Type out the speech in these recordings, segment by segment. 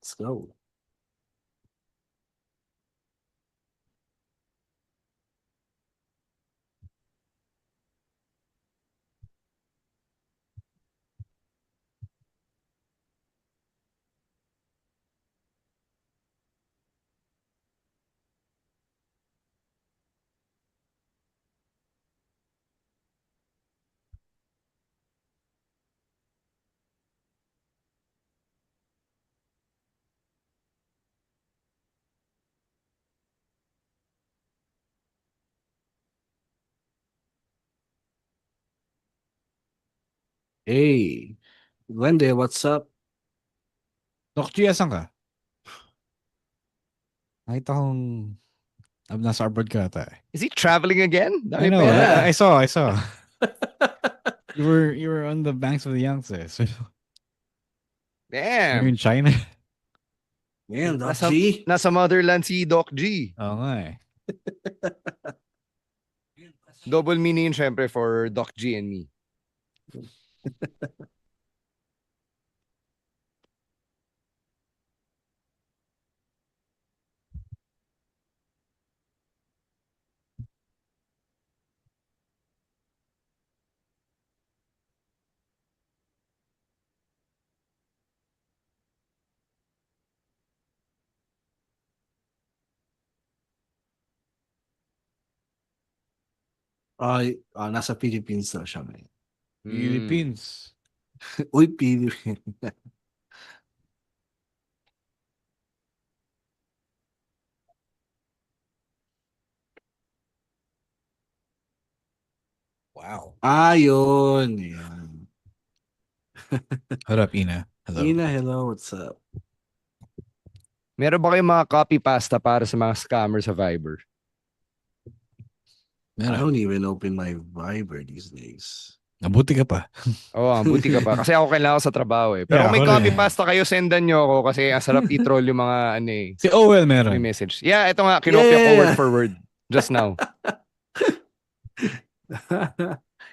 Let's go. Hey, Wende, what's up? Doc G, asan ka? Nakita kong nasa abroad ka ata eh. Is he traveling again? I Dami know. pera. I saw. You were on the banks of the Yangtze. So you're in Damn. China. Damn, Doc Nasa, G. nasa motherland si Doc G. Oo nga eh. Double meaning syempre for Doc G and me. Nasa Philippines daw siya ngayon. Philippines. Uy, Philippines. Wow. Yun. Yan. Hold up, Ina. Hello. Ina, hello, what's up? Meron ba kayong mga copy pasta para sa mga scammer sa Viber? I Meron. don't even open my Viber these days. Nabuti ka pa. Oo, ang buti ka pa. Kasi ako kailangan ko sa trabaho eh. Pero Yeah, kung may ako copy rin. pasta kayo, sendan nyo ako kasi ang sarap i-troll yung mga ano eh. Si Owel May meron. message. Yeah, ito nga, kinopya ko word for word. Just now.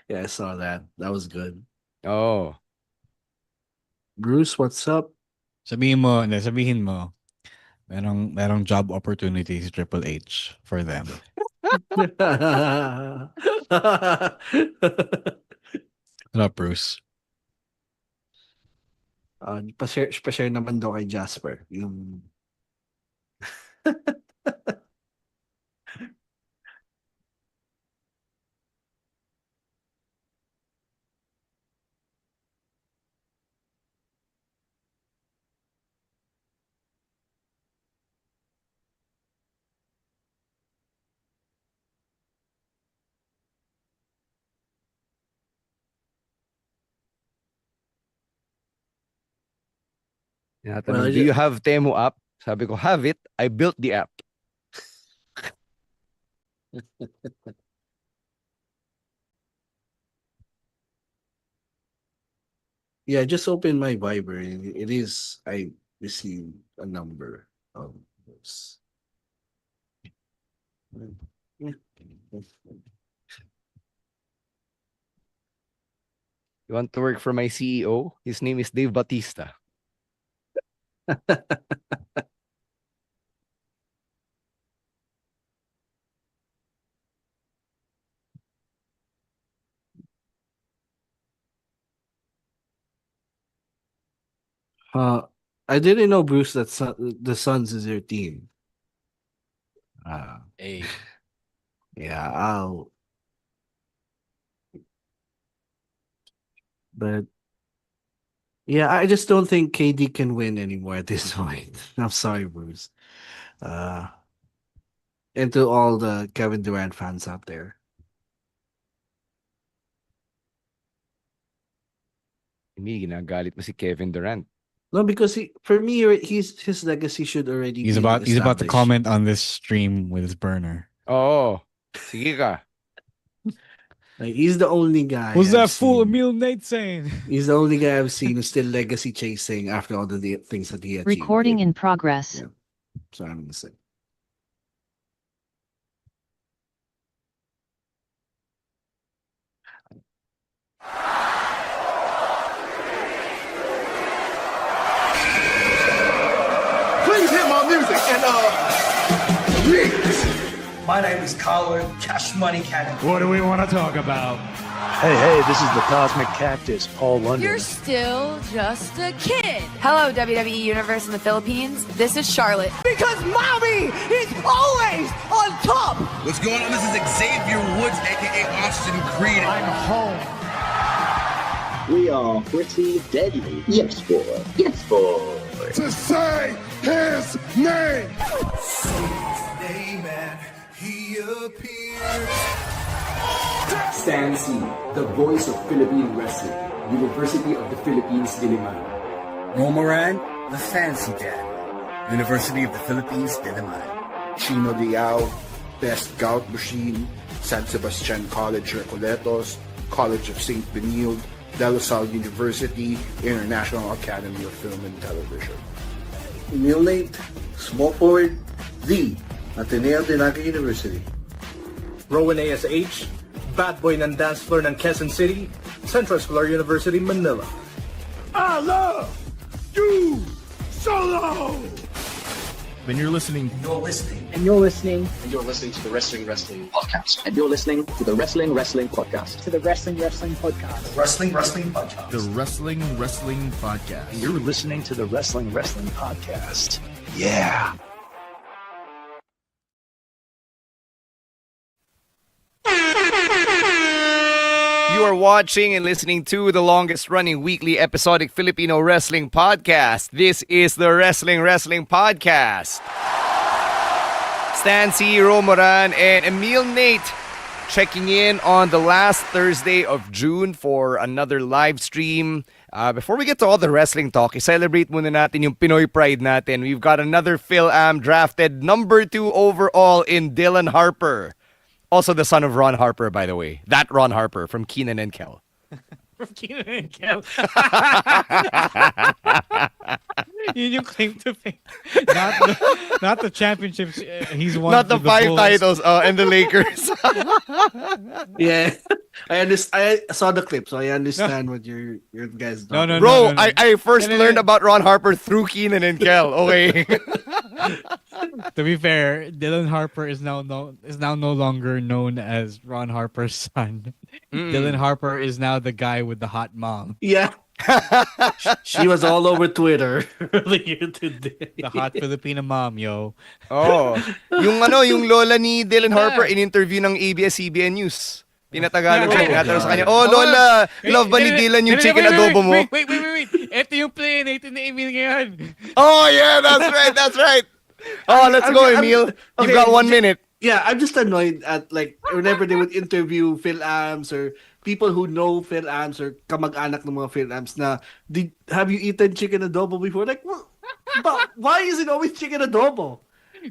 Yeah, I saw that. That was good. Oo. Bruce, what's up? Sabihin mo, merong job opportunity si Triple H for them. Hold up, Bruce. Pa-share naman daw kay Jasper. Yung Tinatanong, do you have Temu app? Sabi ko, have it. I built the app. Yeah, just open my Viber. It is, I received a number of those. Yeah. You want to work for my CEO? His name is Dave Batista. I didn't know, Bruce, that the Suns is your team. Hey. Yeah, but yeah, I just don't think KD can win anymore at this point. I'm sorry, Bruce. Uh, and to all the Kevin Durant fans out there. Hindi, ginagalit mo si Kevin Durant. No, because for me, his legacy should already He's be about to established. comment on this stream with his burner. Oo. Sige ka. Like, he's the only guy. Who's that I've fool seen- Emil Nate saying? He's the only guy I've seen who's still legacy chasing after all the things that he achieved. Recording in progress. Yeah. That's what I'm gonna say. My name is Colin Cash Money Cannon. What do we want to talk about? Hey, this is the Cosmic Cactus, Paul London. You're still just a kid. Hello, WWE Universe in the Philippines. This is Charlotte. Because mommy is always on top. What's going on? This is Xavier Woods, aka Austin Creed. I'm home. We are pretty deadly. Yes, boy. Yes, boy. To say his name. He appeared. Stan C, the voice of Philippine wrestling, University of the Philippines, Diliman. Momoran, the fancy dad, University of the Philippines, Diliman. Chino Liao, Best Gout Machine, San Sebastian College, Recoletos, College of St. Benilde, De La Salle University, International Academy of Film and Television. Emil Nate, small forward, the Ateneo de Naga University. Rowan ASH, bad boy ng dance floor ng Quezon City, Central Scholar University, Manila. I love you solo. When you're listening. And you're listening to the Wrestling Podcast. And you're listening to the Wrestling Podcast. To the Wrestling Podcast. Wrestling Podcast. The Wrestling Podcast. And you're listening to the Wrestling Podcast. Yeah. You are watching and listening to the longest running weekly episodic Filipino wrestling podcast. This is the Wrestling Podcast. Stan C, Romoran, and Emil Nate checking in on the last Thursday of June for another live stream. Before we get to all the wrestling talk, i-celebrate muna natin yung Pinoy Pride natin. We've got another Phil-Am drafted number 2 overall in Dylan Harper. Also the son of Ron Harper, by the way. That Ron Harper from Keenan and Kel. From Keenan and Kel. Yun yung claim to fame. Not the championships he's won. Not the 5 Bulls. titles and the Lakers. Yeah, I saw the clip, so I understand what your guys do. No. Bro, I first learned about Ron Harper through Keenan and Kel. Okay. To be fair, Dylan Harper is now no longer known as Ron Harper's son. Dylan Harper is now the guy with the hot mom. Yeah. She was all over Twitter earlier today. The hot Filipina mom, yo. Oh. Yung lola ni Dylan Harper in-interview ng ABS-CBN News. Pinatagalog siya. Tinatanong sa kanya, oh Lola, love ba ni Dylan yung chicken adobo mo? Wait. Ito yung play natin ni Emil ngayon. Oh yeah, that's right. Oh, let's go, Emil. You've got 1 minute. Yeah, I'm just annoyed at like whenever they would interview Phil-Ams or people who know Phil-Ams or kamag-anak ng mga Phil-Ams na, have you eaten chicken adobo before? Like, but why is it always chicken adobo?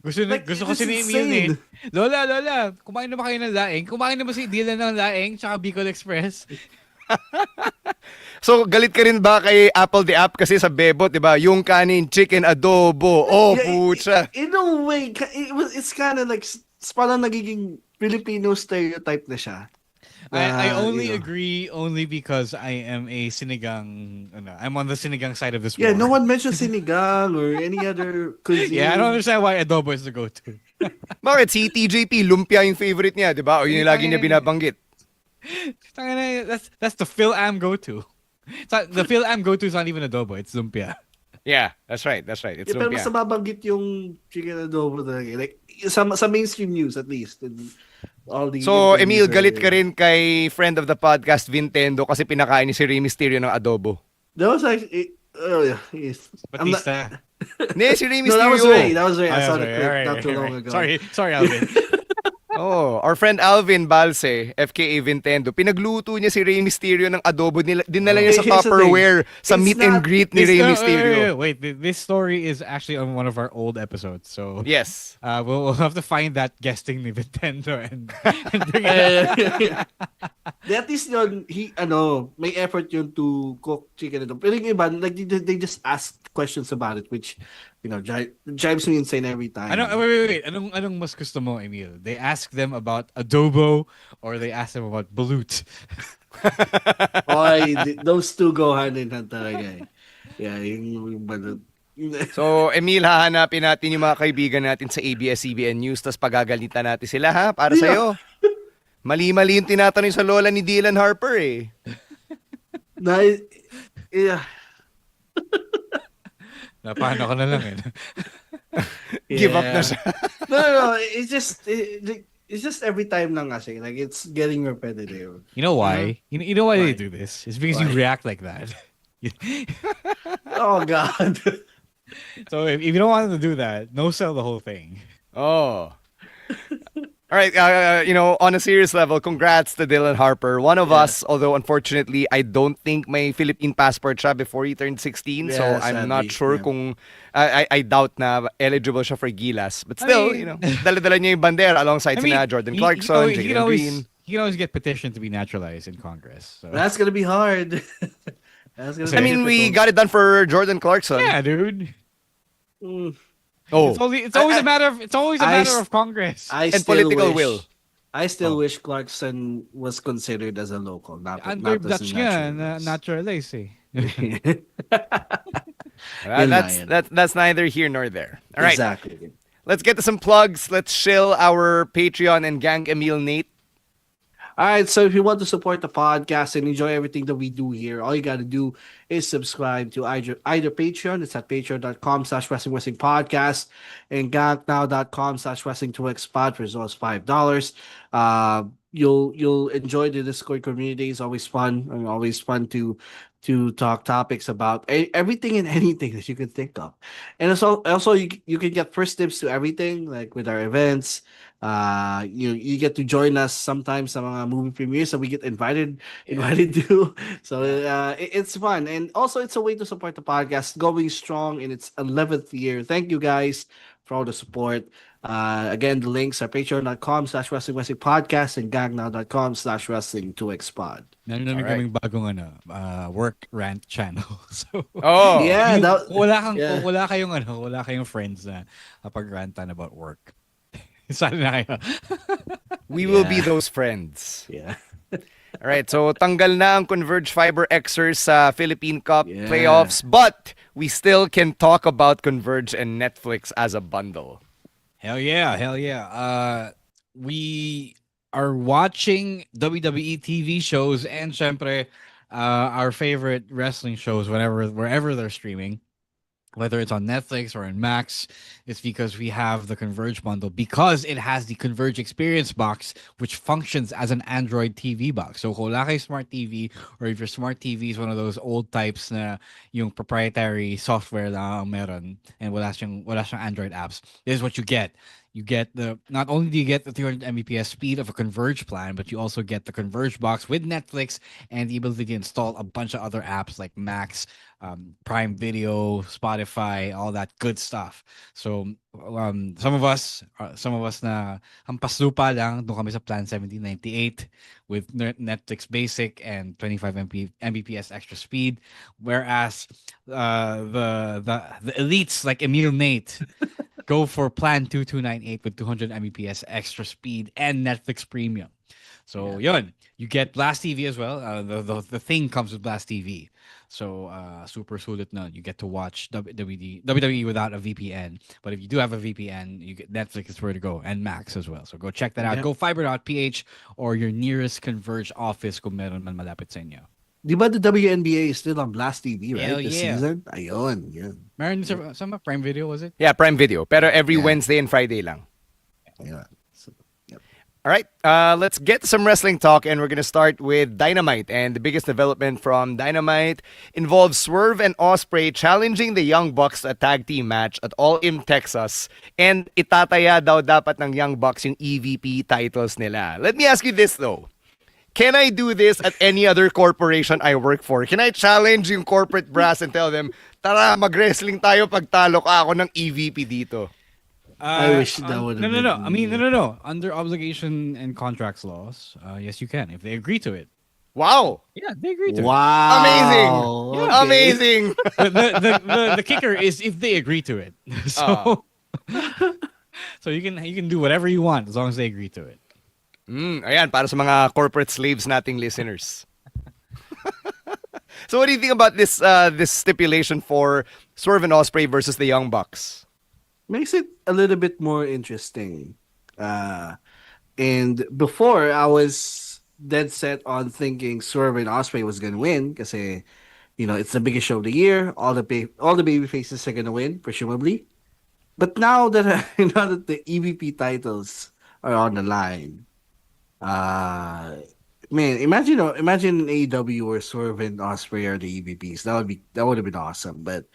Gusto kasi ni Emil Lola, kumain na ba kayo ng laing? Kumain na ba si Dylan ng laing tsaka Bicol Express? So, galit ka rin ba kay Apple the App kasi sa Bebot, di ba? Yung kanin, chicken adobo. Oh, pucha. In a way, it's kind of like, parang nagiging Filipino stereotype na siya. I only agree only because I am a sinigang. I'm on the sinigang side of this war. Yeah, no one mentions sinigang or any other cuisine. Yeah, I don't understand why adobo is the go-to. Bakit? Si TJP, lumpia yung favorite niya, di ba? O yun yung lagi niya binabanggit. That's the Phil-Am go-to. The Phil-Am go-to is not even adobo, it's lumpia. Yeah, that's right. It's Pero lumpia. mas nababanggit yung chicken adobo talaga. Like, sa mainstream news at least. All the So, Emil, galit ka rin kay friend of the podcast, Vintendo, kasi pinakain ni si Rey Mysterio ng adobo. That was actually... yes. Batista. Hindi, si Rey No, that Mysterio. was Ray. I saw the clip not too long ago. Sorry, Alvin. Oh, our friend Alvin Balse, FKA Vintendo, pinagluto niya si Rey Mysterio ng adobo. Dinala niya sa Tupperware sa meet and greet ni Rey Mysterio. Wait, this story is actually on one of our old episodes. So yes, we'll have to find that guesting ni Vintendo and bring it At least yun, may effort yun to cook chicken adobo. Pero yung iba, like they just ask questions about it, which drives me insane every time. Wait. Anong mas gusto mo, Emil? They ask them about adobo or they ask them about balut? Those two go hand in hand talaga eh. Yeah, yung balut. So, Emil, hahanapin natin yung mga kaibigan natin sa ABS-CBN News tapos pagagalitan natin sila, ha? Para sa'yo. Mali-mali yung tinatanong sa lola ni Dylan Harper, eh. Yeah. Napano ko na lang, eh. Give up na siya. No. It's just every time lang kasi. Like, it's getting repetitive. You know why? You know why they do this? It's because you react like that. Oh, God. So if you don't want them to do that, no sell the whole thing. Oh. All right, on a serious level, congrats to Dylan Harper. One of us, although unfortunately, I don't think may Philippine passport siya before he turned 16. So I'm not sure kung, I doubt na eligible siya for Gilas. But still, dala-dala niya yung bandera alongside sina Jordan Clarkson, Jalen Green. He can always get petitioned to be naturalized in Congress. So. That's going to be hard. I mean, we got it done for Jordan Clarkson. Yeah, dude. Oh, it's always a matter of Congress and political will. I still wish Clarkson was considered as a local, not as a naturalized. That's neither here nor there. All right, exactly. Let's get to some plugs. Let's shill our Patreon and gang Emil Nate. All right, so if you want to support the podcast and enjoy everything that we do here, all you got to do is subscribe to either Patreon. It's at patreon.com/wrestling podcast and gangnow.com/wrestling2xpod for as low as $5. You'll enjoy the Discord community. It's always fun. And always fun to talk topics about everything and anything that you can think of. And also you can get first tips to everything, like with our events. You get to join us sometimes sa mga movie premieres that we get invited to. So it's fun, and also it's a way to support the podcast going strong in its 11th year. Thank you guys for all the support. Again, the links are patreon.com/wrestling podcast and gangnow.com/wrestling2xpod. Meron namin kaming bagong work rant channel. So yeah, wala kayong friends na pag-rantan about work. Sana na kayo. We will be those friends. Yeah. All right, so tanggal na ang Converge Fiber Xers sa Philippine Cup playoffs, but we still can talk about Converge and Netflix as a bundle. Hell yeah. We are watching WWE TV shows and syempre our favorite wrestling shows wherever they're streaming. Whether it's on Netflix or in Max, it's because we have the Converge bundle because it has the Converge Experience box, which functions as an Android TV box. So kung wala kayo smart TV, or if your smart TV is one of those old types na yung proprietary software na meron and wala siyang Android apps, this is what you get. You get not only do you get the 300 Mbps speed of a Converge plan, but you also get the Converge box with Netflix and the ability to install a bunch of other apps like Max, Prime Video, Spotify, all that good stuff. So some of us na hampas lupa lang, doon kami sa plan 1798 with Netflix Basic and 25 Mbps extra speed, whereas the elites like Emil Nate go for plan 2298 with 200 Mbps extra speed and Netflix Premium. So yun, you get Blast TV as well. The thing comes with Blast TV. So super sulit na. You get to watch WWE without a VPN. But if you do have a VPN, you get Netflix is where to go, and Max as well. So go check that out. Go fiber.ph or your nearest Converge office kung meron man malapit sa inyo. Di ba the WNBA is still on Blast TV, right? Hell this season? Ayun, yeah. Meron sa Prime Video, was it? Yeah, Prime Video. Pero every Wednesday and Friday lang. Yeah. All right, let's get some wrestling talk, and we're going to start with Dynamite. And the biggest development from Dynamite involves Swerve and Ospreay challenging the Young Bucks to a tag team match at All In Texas. And itataya daw dapat ng Young Bucks yung EVP titles nila. Let me ask you this though. Can I do this at any other corporation I work for? Can I challenge yung corporate brass and tell them, tara, mag-wrestling tayo pag talo ka ako ng EVP dito? I wish that would have No. I mean, no. Under obligation and contracts laws, yes, you can if they agree to it. Wow. Yeah, they agree to it. Wow. Amazing. Yeah, Amazing. The kicker is if they agree to it. So, so you can do whatever you want as long as they agree to it. Ayan, para sa mga corporate slaves nating listeners. So what do you think about this stipulation for Swerve and Ospreay versus the Young Bucks? Makes it a little bit more interesting. And before I was dead set on thinking Swerve and Osprey was gonna win because it's the biggest show of the year. All the baby faces are gonna win, presumably. But now that now that the EVP titles are on the line, uh, man, imagine AEW or Swerve and Osprey are the EVPs. That would have been awesome. But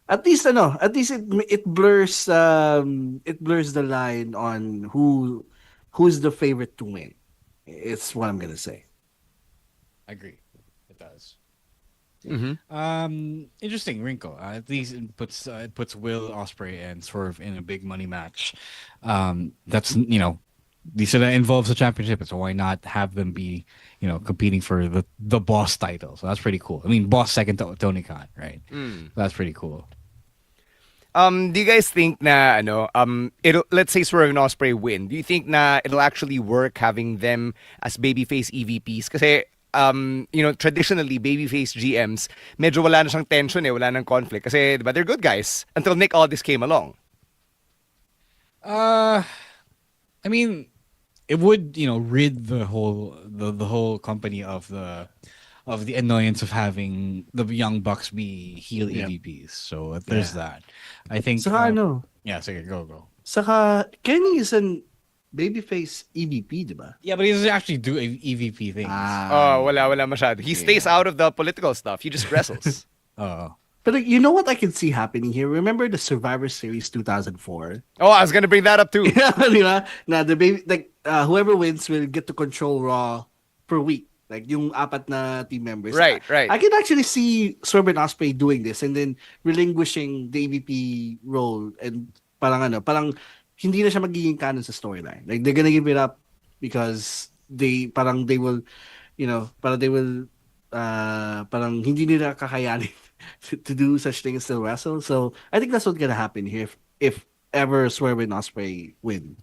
at least it blurs the line on who's the favorite to win. It's what I'm gonna say. Agree. It does. Mm-hmm. Interesting wrinkle. At least it puts Will Osprey and Swerve in a big money match. That's these that involves the championship, so why not have them be competing for the boss title? So that's pretty cool. I mean, boss second to Tony Khan, right? So that's pretty cool. Do you guys think na let's say Swerve and Ospreay win. Do you think na it'll actually work having them as babyface EVPs? Kasi traditionally babyface GMs medyo wala na siyang tension wala nang conflict kasi diba they're good guys until Nick Aldis came along. I mean, it would rid the whole company of the annoyance of having the Young Bucks be heel EVPs. So there's that. I think. Saka Yeah, sige, go. Saka Kenny is an babyface EVP, diba? Yeah, but he doesn't actually do EVP things. Wala masyado. He stays out of the political stuff. He just wrestles. But you know what I can see happening here? Remember the Survivor Series 2004? Oh, I was gonna bring that up too. Yeah, diba? Na the baby whoever wins will get to control Raw per week. Like yung apat na team members. Right. I can actually see Swerve and Ospreay doing this and then relinquishing the EVP role and parang hindi na siya magiging canon sa storyline. Like they're gonna give it up because they will parang hindi nila kakayanin to do such things still wrestle. So I think that's what's gonna happen here if ever Swerve and Ospreay win.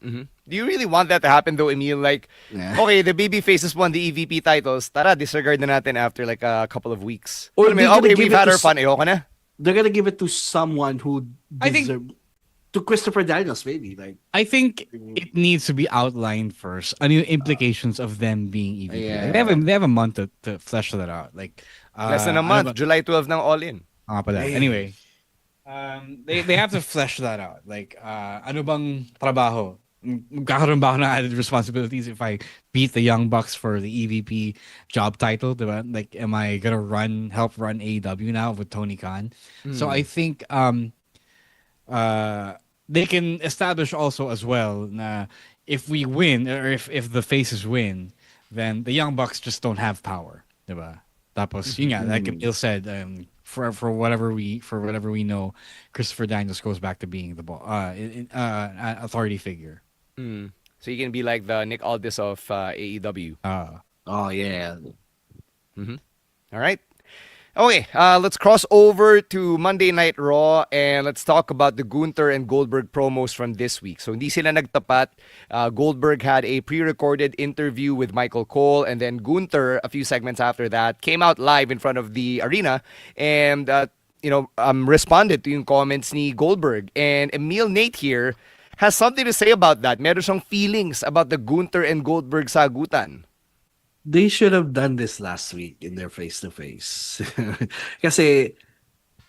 Mm-hmm. Do you really want that to happen though, Emil? Like, okay, the baby faces won the EVP titles. Tara, disregard na natin after like a couple of weeks. Or we've had our fun. Ayoko na. They're gonna give it to someone who I think to Christopher Daniels, maybe. Like I think it needs to be outlined first. Any implications of them being EVP. Yeah. They have a month to flesh that out. Like less than a month. July 12 ng All In. Anyway, they have to flesh that out. Like ano bang trabaho? Magkakaroon ba ako ng added responsibilities if I beat the Young Bucks for the EVP job title, diba? Like, am I gonna help run AEW now with Tony Khan? So I think they can establish also as well na if we win or if the faces win, then the Young Bucks just don't have power, diba? Tapos yun nga, like Emil said, for whatever we know, Christopher Daniels goes back to being the authority figure. So you can be like the Nick Aldis of AEW. Oh yeah. Mm-hmm. All right. Okay, let's cross over to Monday Night Raw and let's talk about the Gunther and Goldberg promos from this week. So hindi sila nagtapat. Goldberg had a pre-recorded interview with Michael Cole and then Gunther, a few segments after that, came out live in front of the arena and responded to yung comments ni Goldberg. And Emil Nate here has something to say about that. Meron siyang feelings about the Gunther and Goldberg sagutan. They should have done this last week in their face-to-face. Kasi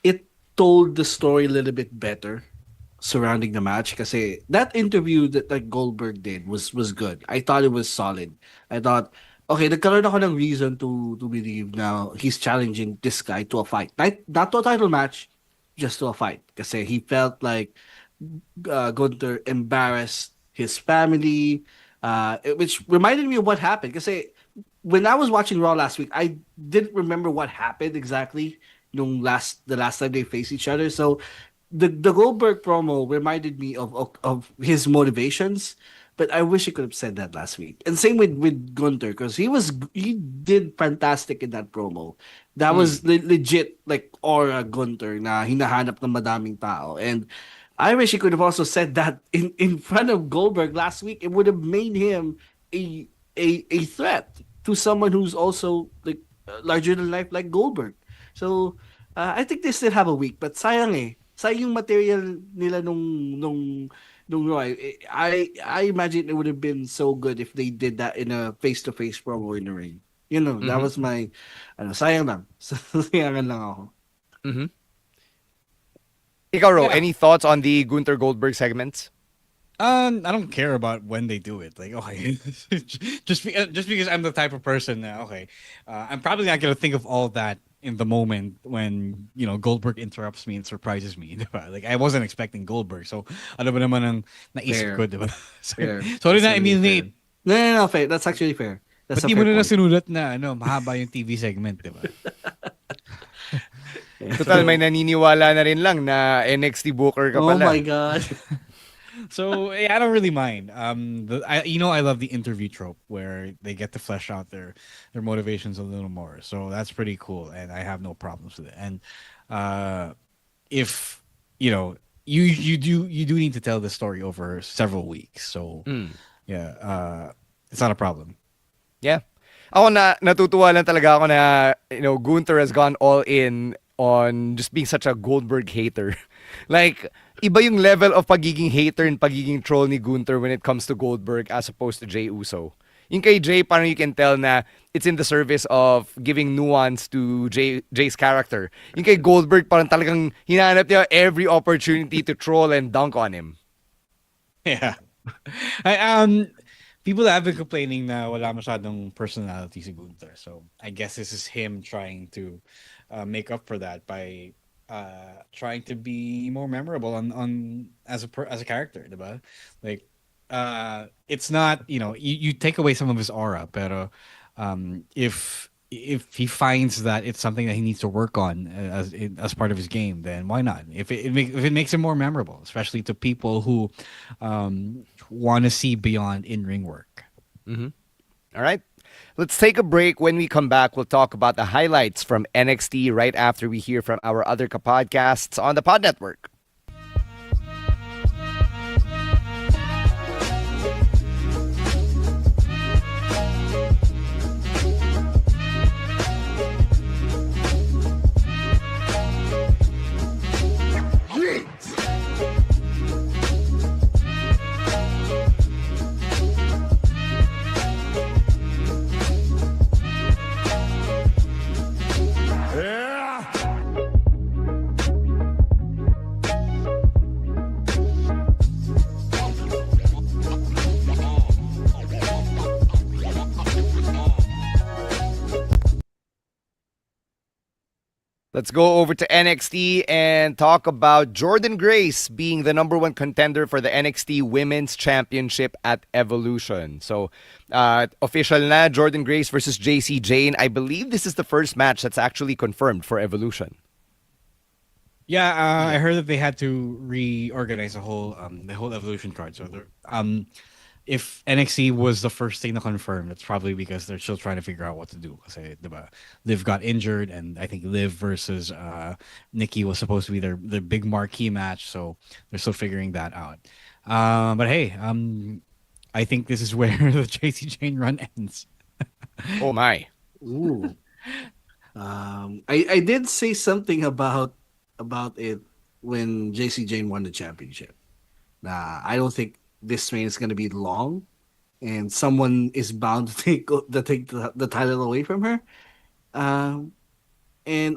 it told the story a little bit better surrounding the match. Kasi that interview that Goldberg did was good. I thought it was solid. I thought, okay, nagkaroon ako ng reason to believe now he's challenging this guy to a fight. Not to a title match, just to a fight. Kasi he felt like Gunther embarrassed his family, which reminded me of what happened. Kasi when I was watching Raw last week, I didn't remember what happened exactly the last time they faced each other. So the Goldberg promo reminded me of his motivations, but I wish he could have said that last week. And same with Gunther, because he did fantastic in that promo. That was legit like aura Gunther na hinahanap ng madaming tao. And I wish he could have also said that in front of Goldberg last week. It would have made him a threat to someone who's also like larger than life like Goldberg. So I think they still have a week, but sayang eh. Sayang yung material nila nung Raw. I imagine it would have been so good if they did that in a face-to-face promo in the ring. You know, that was my sayang lang. Sayangan lang ako. Ikaw, Ro, any thoughts on the Gunther Goldberg segments? I don't care about when they do it. Like, okay, just because I'm the type of person that I'm probably not gonna think of all that in the moment when Goldberg interrupts me and surprises me. Diba? Like, I wasn't expecting Goldberg, so ano ba naman ang naisip ko, diba? Sorry na, Nate. No, fair. That's actually fair. That's Ba't di mo na sinulat na mahaba yung TV segment, diba? Total, may naniniwala na rin lang na NXT booker ka pala. Oh my God. So I don't really mind. I love the interview trope where they get to flesh out their motivations a little more. So that's pretty cool, and I have no problems with it. And if you do need to tell the story over several weeks. So it's not a problem. Yeah. Ako natutuwa lang talaga ako na Gunther has gone all in on just being such a Goldberg hater. Like, iba yung level of pagiging hater and pagiging troll ni Gunther when it comes to Goldberg as opposed to Jey Uso. Yung kay Jey, parang you can tell na it's in the service of giving nuance to Jey's character. Yung kay Goldberg, parang talagang hinahanap niya every opportunity to troll and dunk on him. Yeah. People have been complaining na wala masyadong personality si Gunther. So I guess this is him trying to make up for that by trying to be more memorable on as a character, diba? Like it's not, you take away some of his aura, pero if he finds that it's something that he needs to work on as part of his game, then why not? If it makes him more memorable, especially to people who want to see beyond in-ring work. All right. Let's take a break. When we come back, we'll talk about the highlights from NXT right after we hear from our other podcasts on the Pod Network. Let's go over to NXT and talk about Jordynne Grace being the #1 contender for the NXT Women's Championship at Evolution. So, official na, Jordynne Grace versus JC Jane. I believe this is the first match that's actually confirmed for Evolution. Yeah, I heard that they had to reorganize the whole Evolution card. So if NXT was the first thing to confirm, it's probably because they're still trying to figure out what to do. Kasi, diba, Liv got injured, and I think Liv versus Nikki was supposed to be their big marquee match, so they're still figuring that out. But hey, I think this is where the JC Jane run ends. Oh my. Ooh. I did say something about it when JC Jane won the championship. I don't think this reign is going to be long, and someone is bound to take the title away from her. And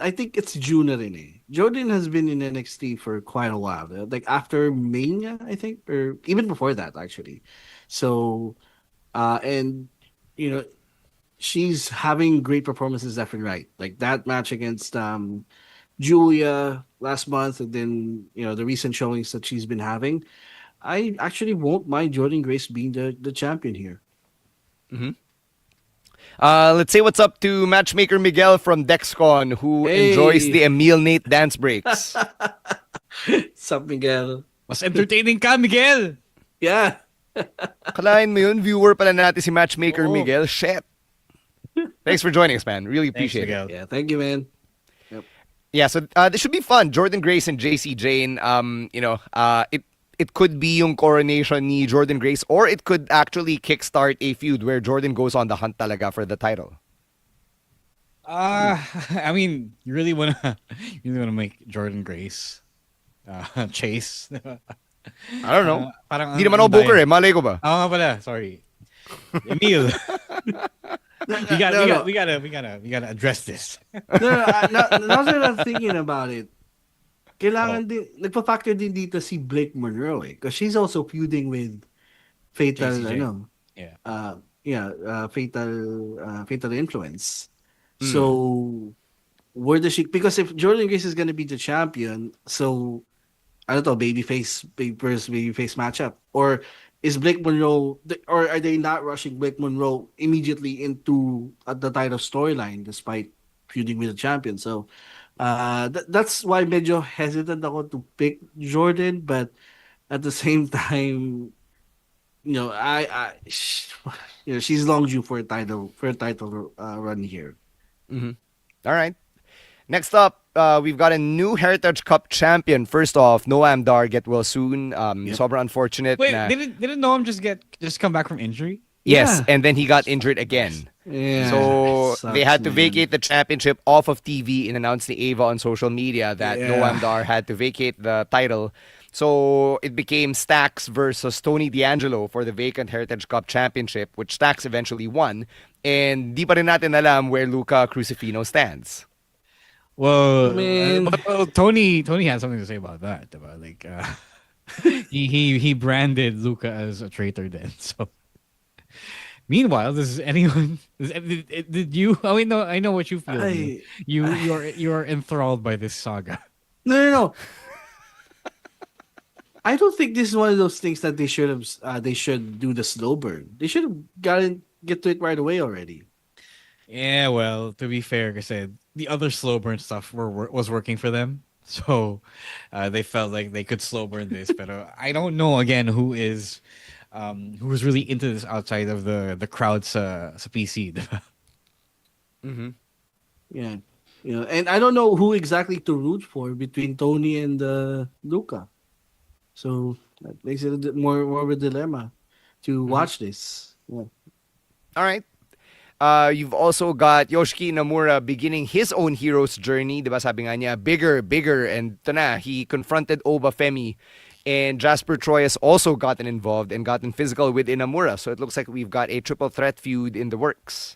I think it's June na rin eh. Jordynne has been in NXT for quite a while. Like after Mania, I think, or even before that, actually. So, and, she's having great performances left and right. Like that match against Julia last month, and then, the recent showings that she's been having. I actually won't mind Jordynne Grace being the champion here. Let's say what's up to Matchmaker Miguel from Dexcon, who enjoys the Emil Nate dance breaks. Sup, Miguel? Mas entertaining ka, Miguel! Yeah. Kalain mo yun, viewer pala natin si Matchmaker Miguel. Shit. Thanks for joining us, man. Really appreciate it. Yeah, thank you, man. Yep. Yeah, so this should be fun. Jordynne Grace and JC Jane, it could be yung coronation ni Jordynne Grace, or it could actually kickstart a feud where Jordynne goes on the hunt talaga for the title. I mean, you really wanna make Jordan Grace chase. I don't know. Parang Hindi naman ako booker eh. Malay ko ba? Oo nga pala, sorry. Emil. we got No, we no. got we gotta we gotta address this. Now that I'm thinking about it, kailangan din, nagpa-factor din dito si Blake Monroe eh. Because she's also feuding with Fatal, JCJ. ano, Yeah. Fatal Influence. So, where does she, because if Jordan Grace is gonna be the champion, so, ano to, versus babyface matchup? Or is Blake Monroe, or are they not rushing Blake Monroe immediately into the title storyline despite feuding with the champion? So, that's why medyo hesitant ako to pick Jordan, but at the same time, she's long due for a title run here. All right. Next up, we've got a new Heritage Cup champion. First off, Noam Dar get well soon. Sobrang unfortunate. Wait, na, didn't Noam just come back from injury? yes, Yeah. and then he got injured again. Yeah, So sucks, they had to man. vacate the championship off of TV and announced the Ava on social media that Yeah. Noam Dar had to vacate the title. So it became Stax versus Tony D'Angelo for the vacant Heritage Cup championship, which Stax eventually won. And di pa rin natin alam where Luca Crucifino stands. Well, Man. but Tony had something to say about that. About like he branded Luca as a traitor then. So meanwhile, did you? Oh, I know what you feel. You're enthralled by this saga. No. I don't think this is one of those things that they should do the slow burn. They should have get to it right away already. Yeah, well, to be fair, I said the other slow burn stuff was working for them, so they felt like they could slow burn this. But I don't know again who is really into this outside of the crowd sa PC. Yeah, and I don't know who exactly to root for between Tony and Luca. So that makes it a bit more of a dilemma to watch this. Yeah. All right. You've also got Yoshiki Inamura beginning his own hero's journey. Diba sabi nga niya, bigger. And ito na, he confronted Oba Femi. And Jasper Troy has also gotten involved and gotten physical with Inamura. So it looks like we've got a triple threat feud in the works.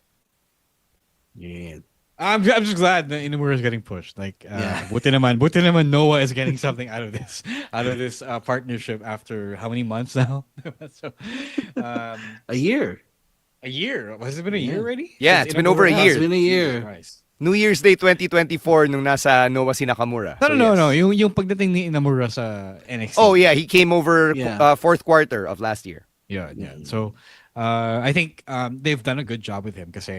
Yeah. I'm just glad that Inamura is getting pushed. Like, buti naman Noah is getting something out of this partnership after how many months now? So, A year. a year? Has it been a year already? Yeah, Since it's been over a Inamura- year. It's been a year. Jesus Christ. New Year's Day 2024 nung nasa Noah si Nakamura. No. Yung pagdating ni Inamura sa NXT. Oh yeah, he came over Yeah. fourth quarter of last year. Yeah. So, I think they've done a good job with him because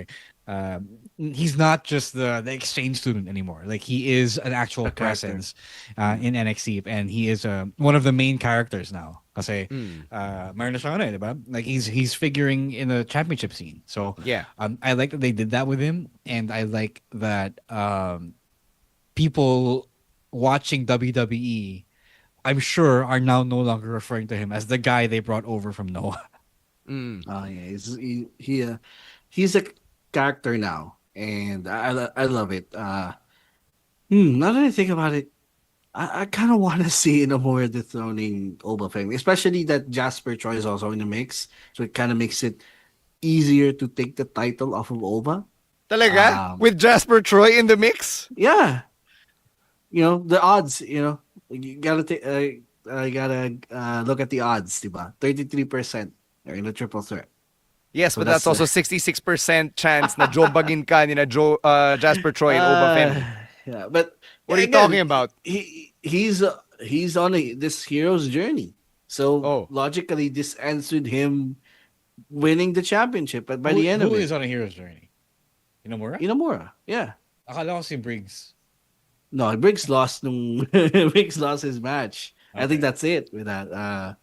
he's not just the exchange student anymore. Like he is an actual presence in NXT, and he is one of the main characters now. Kasi mayroon na siya ngayon, diba? Like he's figuring in the championship scene. So Yeah. I like that they did that with him, and I like that people watching WWE, I'm sure, are now no longer referring to him as the guy they brought over from Noah. Oh yeah, he's a character now, and I love it. Now that I think about it, I kind of want to see Inamura dethroning Oba Femi, especially that Jasper Troy is also in the mix, so it kind of makes it easier to take the title off of Oba. Talaga? With Jasper Troy in the mix? Yeah, the odds. You gotta look at the odds, diba? 33%. They're in a triple threat. Yes, So but that's also 66% chance na Jobagin ka ni na Jasper Troy and Oba Femi. Yeah, but What are you again, talking about? He's on this hero's journey. So logically, this ends with him winning the championship. But by the end of who it, is on a hero's journey? Inamura, yeah. Akala ko si Briggs. No, Briggs lost Briggs lost his match. I think that's it with that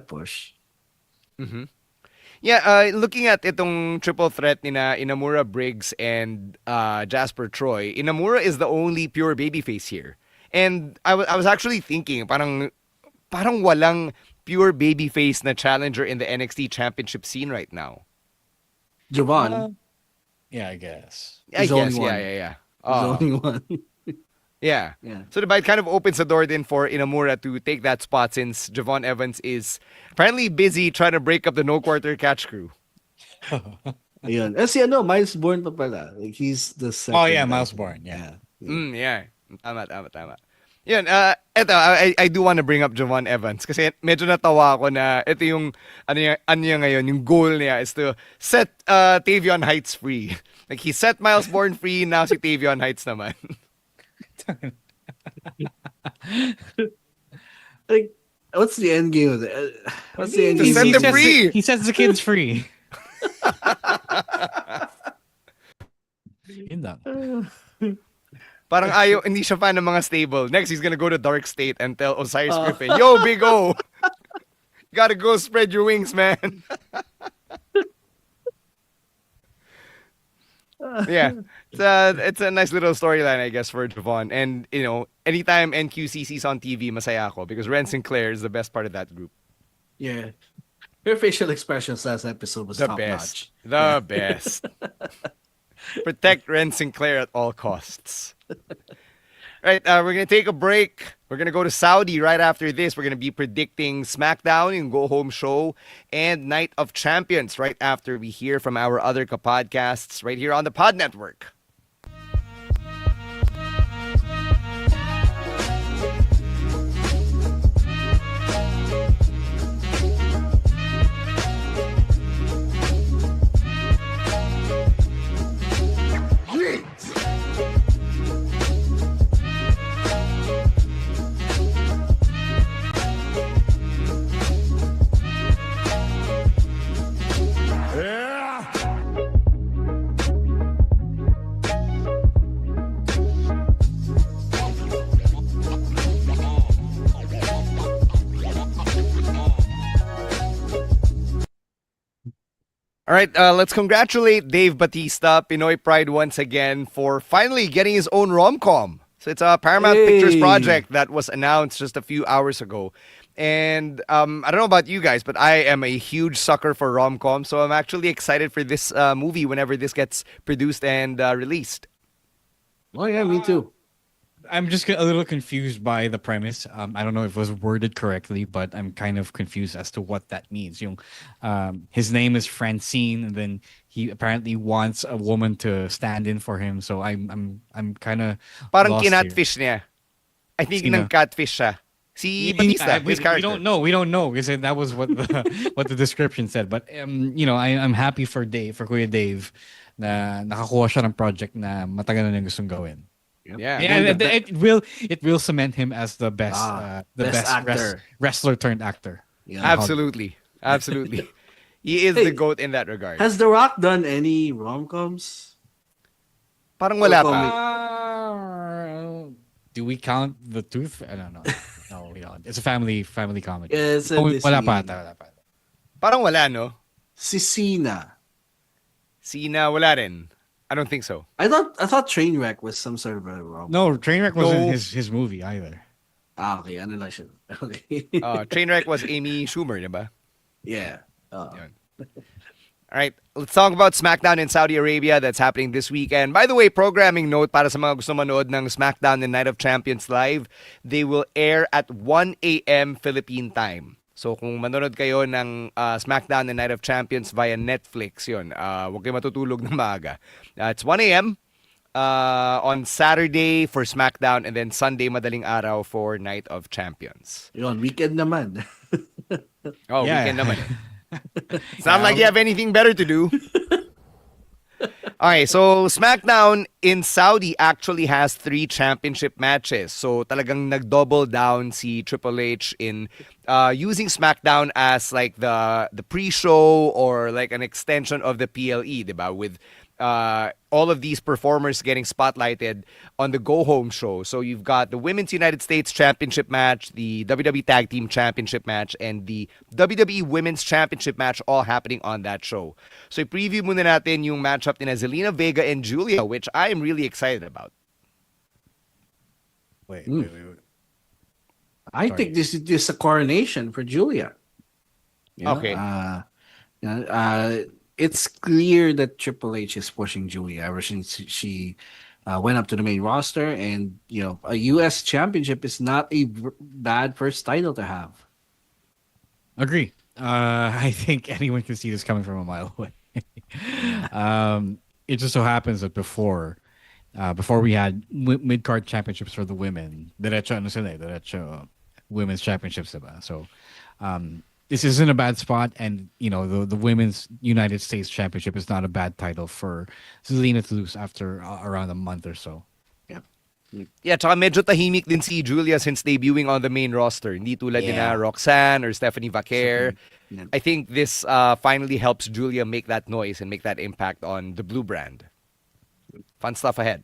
push. Mm-hmm. Yeah, looking at itong triple threat ni na Inamura, Briggs, and Jasper Troy, Inamura is the only pure babyface here. And I was actually thinking, parang walang pure babyface na challenger in the NXT championship scene right now. Javon. Yeah, I guess. I He's only guess, one. yeah. He's only one. Yeah. Yeah. So diba, it kind of opens the door then for Inamura to take that spot since Javon Evans is apparently busy trying to break up the no quarter catch crew. Ayun. Miles Bourne pa pala. Like, he's the second. Oh yeah, Miles Bourne. Yeah. Yeah. Tama. Yun, I do want to bring up Javon Evans kasi medyo natawa ako na ito yung ano niya ngayon, yung goal niya is to set Tavion Heights free. Like he set Miles Bourne free, now si Tavion Heights naman. Like, what's the end game of it? What's the end game? Set them free. He sets the kids free. Yun lang. Parang hindi siya fan ng mga stable. Next, he's gonna go to Dark State and tell Osiris Griffin, "Yo, Big O, you gotta go spread your wings, man." Yeah, it's a nice little storyline, I guess, for Javon. And anytime NQCC's on TV, masaya ako because Ren Sinclair is the best part of that group. Yeah. Her facial expressions last episode was The top best. notch. The best. Protect Ren Sinclair at all costs. Right, we're going to take a break. We're going to go to Saudi right after this. We're going to be predicting SmackDown, yung Go Home show, and Night of Champions right after we hear from our other podcasts right here on the Pod Network. All right, let's congratulate Dave Batista, Pinoy Pride once again, for finally getting his own rom-com. So it's a Paramount Pictures project that was announced just a few hours ago. And I don't know about you guys, but I am a huge sucker for rom-com. So I'm actually excited for this movie whenever this gets produced and released. Oh, yeah, me too. I'm just a little confused by the premise. I don't know if it was worded correctly, but I'm kind of confused as to what that means. His name is Francine, and then he apparently wants a woman to stand in for him. So I'm kind of parang kinatfish niya. I think nang catfish siya. Si Batista, his character. We don't know because that was what the description said. But I'm happy for Kuya Dave na nakakuha siya ng project na matagal na niyang gustong gawin. Yeah, it will cement him as the best actor. wrestler turned actor. Yeah. Absolutely. He is the GOAT in that regard. Has The Rock done any rom-coms? Parang wala pa. Do we count The Tooth? I don't know. No, we don't. It's a family comedy. Yeah, it's a wala pa. Parang wala, no? Si Cena, wala rin. I don't think so. I thought Trainwreck was some sort of a rom. No, Trainwreck wasn't his movie either. Okay, ano lang siya. Okay. Trainwreck was Amy Schumer, diba? Yeah. All right, let's talk about SmackDown in Saudi Arabia that's happening this weekend. By the way, programming note para sa mga gusto manood ng SmackDown and Night of Champions live, they will air at 1 a.m. Philippine time. So kung manonood kayo ng SmackDown and Night of Champions via Netflix, yun, huwag kayo matutulog na maaga. It's 1 a.m. On Saturday for SmackDown and then Sunday madaling araw for Night of Champions. Yun, weekend naman. Weekend naman. It's not like you have anything better to do. Okay, so SmackDown in Saudi actually has 3 championship matches. So talagang nag-double down si Triple H in using SmackDown as like the pre-show or like an extension of the PLE, diba? With all of these performers getting spotlighted on the Go Home show. So you've got the Women's United States Championship match, the WWE Tag Team Championship match, and the WWE Women's Championship match all happening on that show. So i-preview muna natin yung matchup ni Zelina Vega and Julia, which I am really excited about. Wait. I think this is just a coronation for Julia. Okay. it's clear that Triple H is pushing Julia ever since she went up to the main roster, and a U.S. championship is not a bad first title to have. Agree. I think anyone can see this coming from a mile away. It just so happens that before we had mid card championships for the women, diretso women's championships, diba? So this isn't a bad spot, and the women's United States Championship is not a bad title for Zelina to lose after around a month or so. Yeah, tsaka medyo tahimik din si Julia since debuting on the main roster. Hindi tulad ni na Roxanne or Stephanie Vaquer. I think this finally helps Julia make that noise and make that impact on the blue brand. Fun stuff ahead.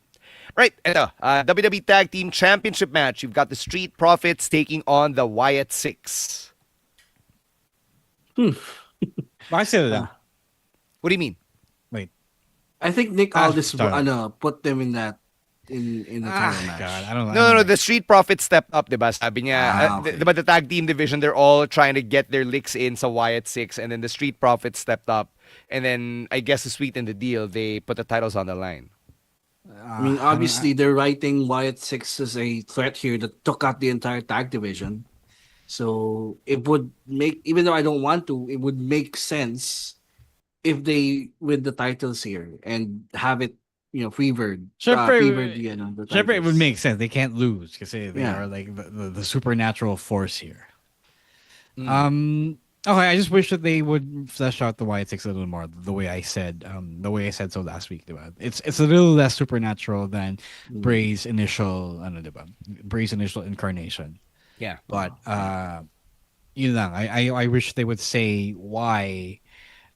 Right, ito, WWE Tag Team Championship match. You've got the Street Profits taking on the Wyatt Six. I say that. What do you mean? Wait. I think Nick Aldis put them in that in the title match. God, I don't know. No. The Street Profits stepped up, diba? Sabi niya, diba the tag team division, they're all trying to get their licks in sa Wyatt Six, and then the Street Profits stepped up, and then I guess to sweeten the deal, they put the titles on the line. I mean, obviously, they're writing Wyatt Six as a threat here that took out the entire tag division. So it would make, even though I don't want to, it would make sense if they win the titles here and have it, fevered. It would make sense. They can't lose because they are like the supernatural force here. Okay, I just wish that they would flesh out the Wyatt Six a little more. The way I said so last week. Diba? It's a little less supernatural than Bray's initial, Bray's initial incarnation. Yeah, but yun lang. I wish they would say why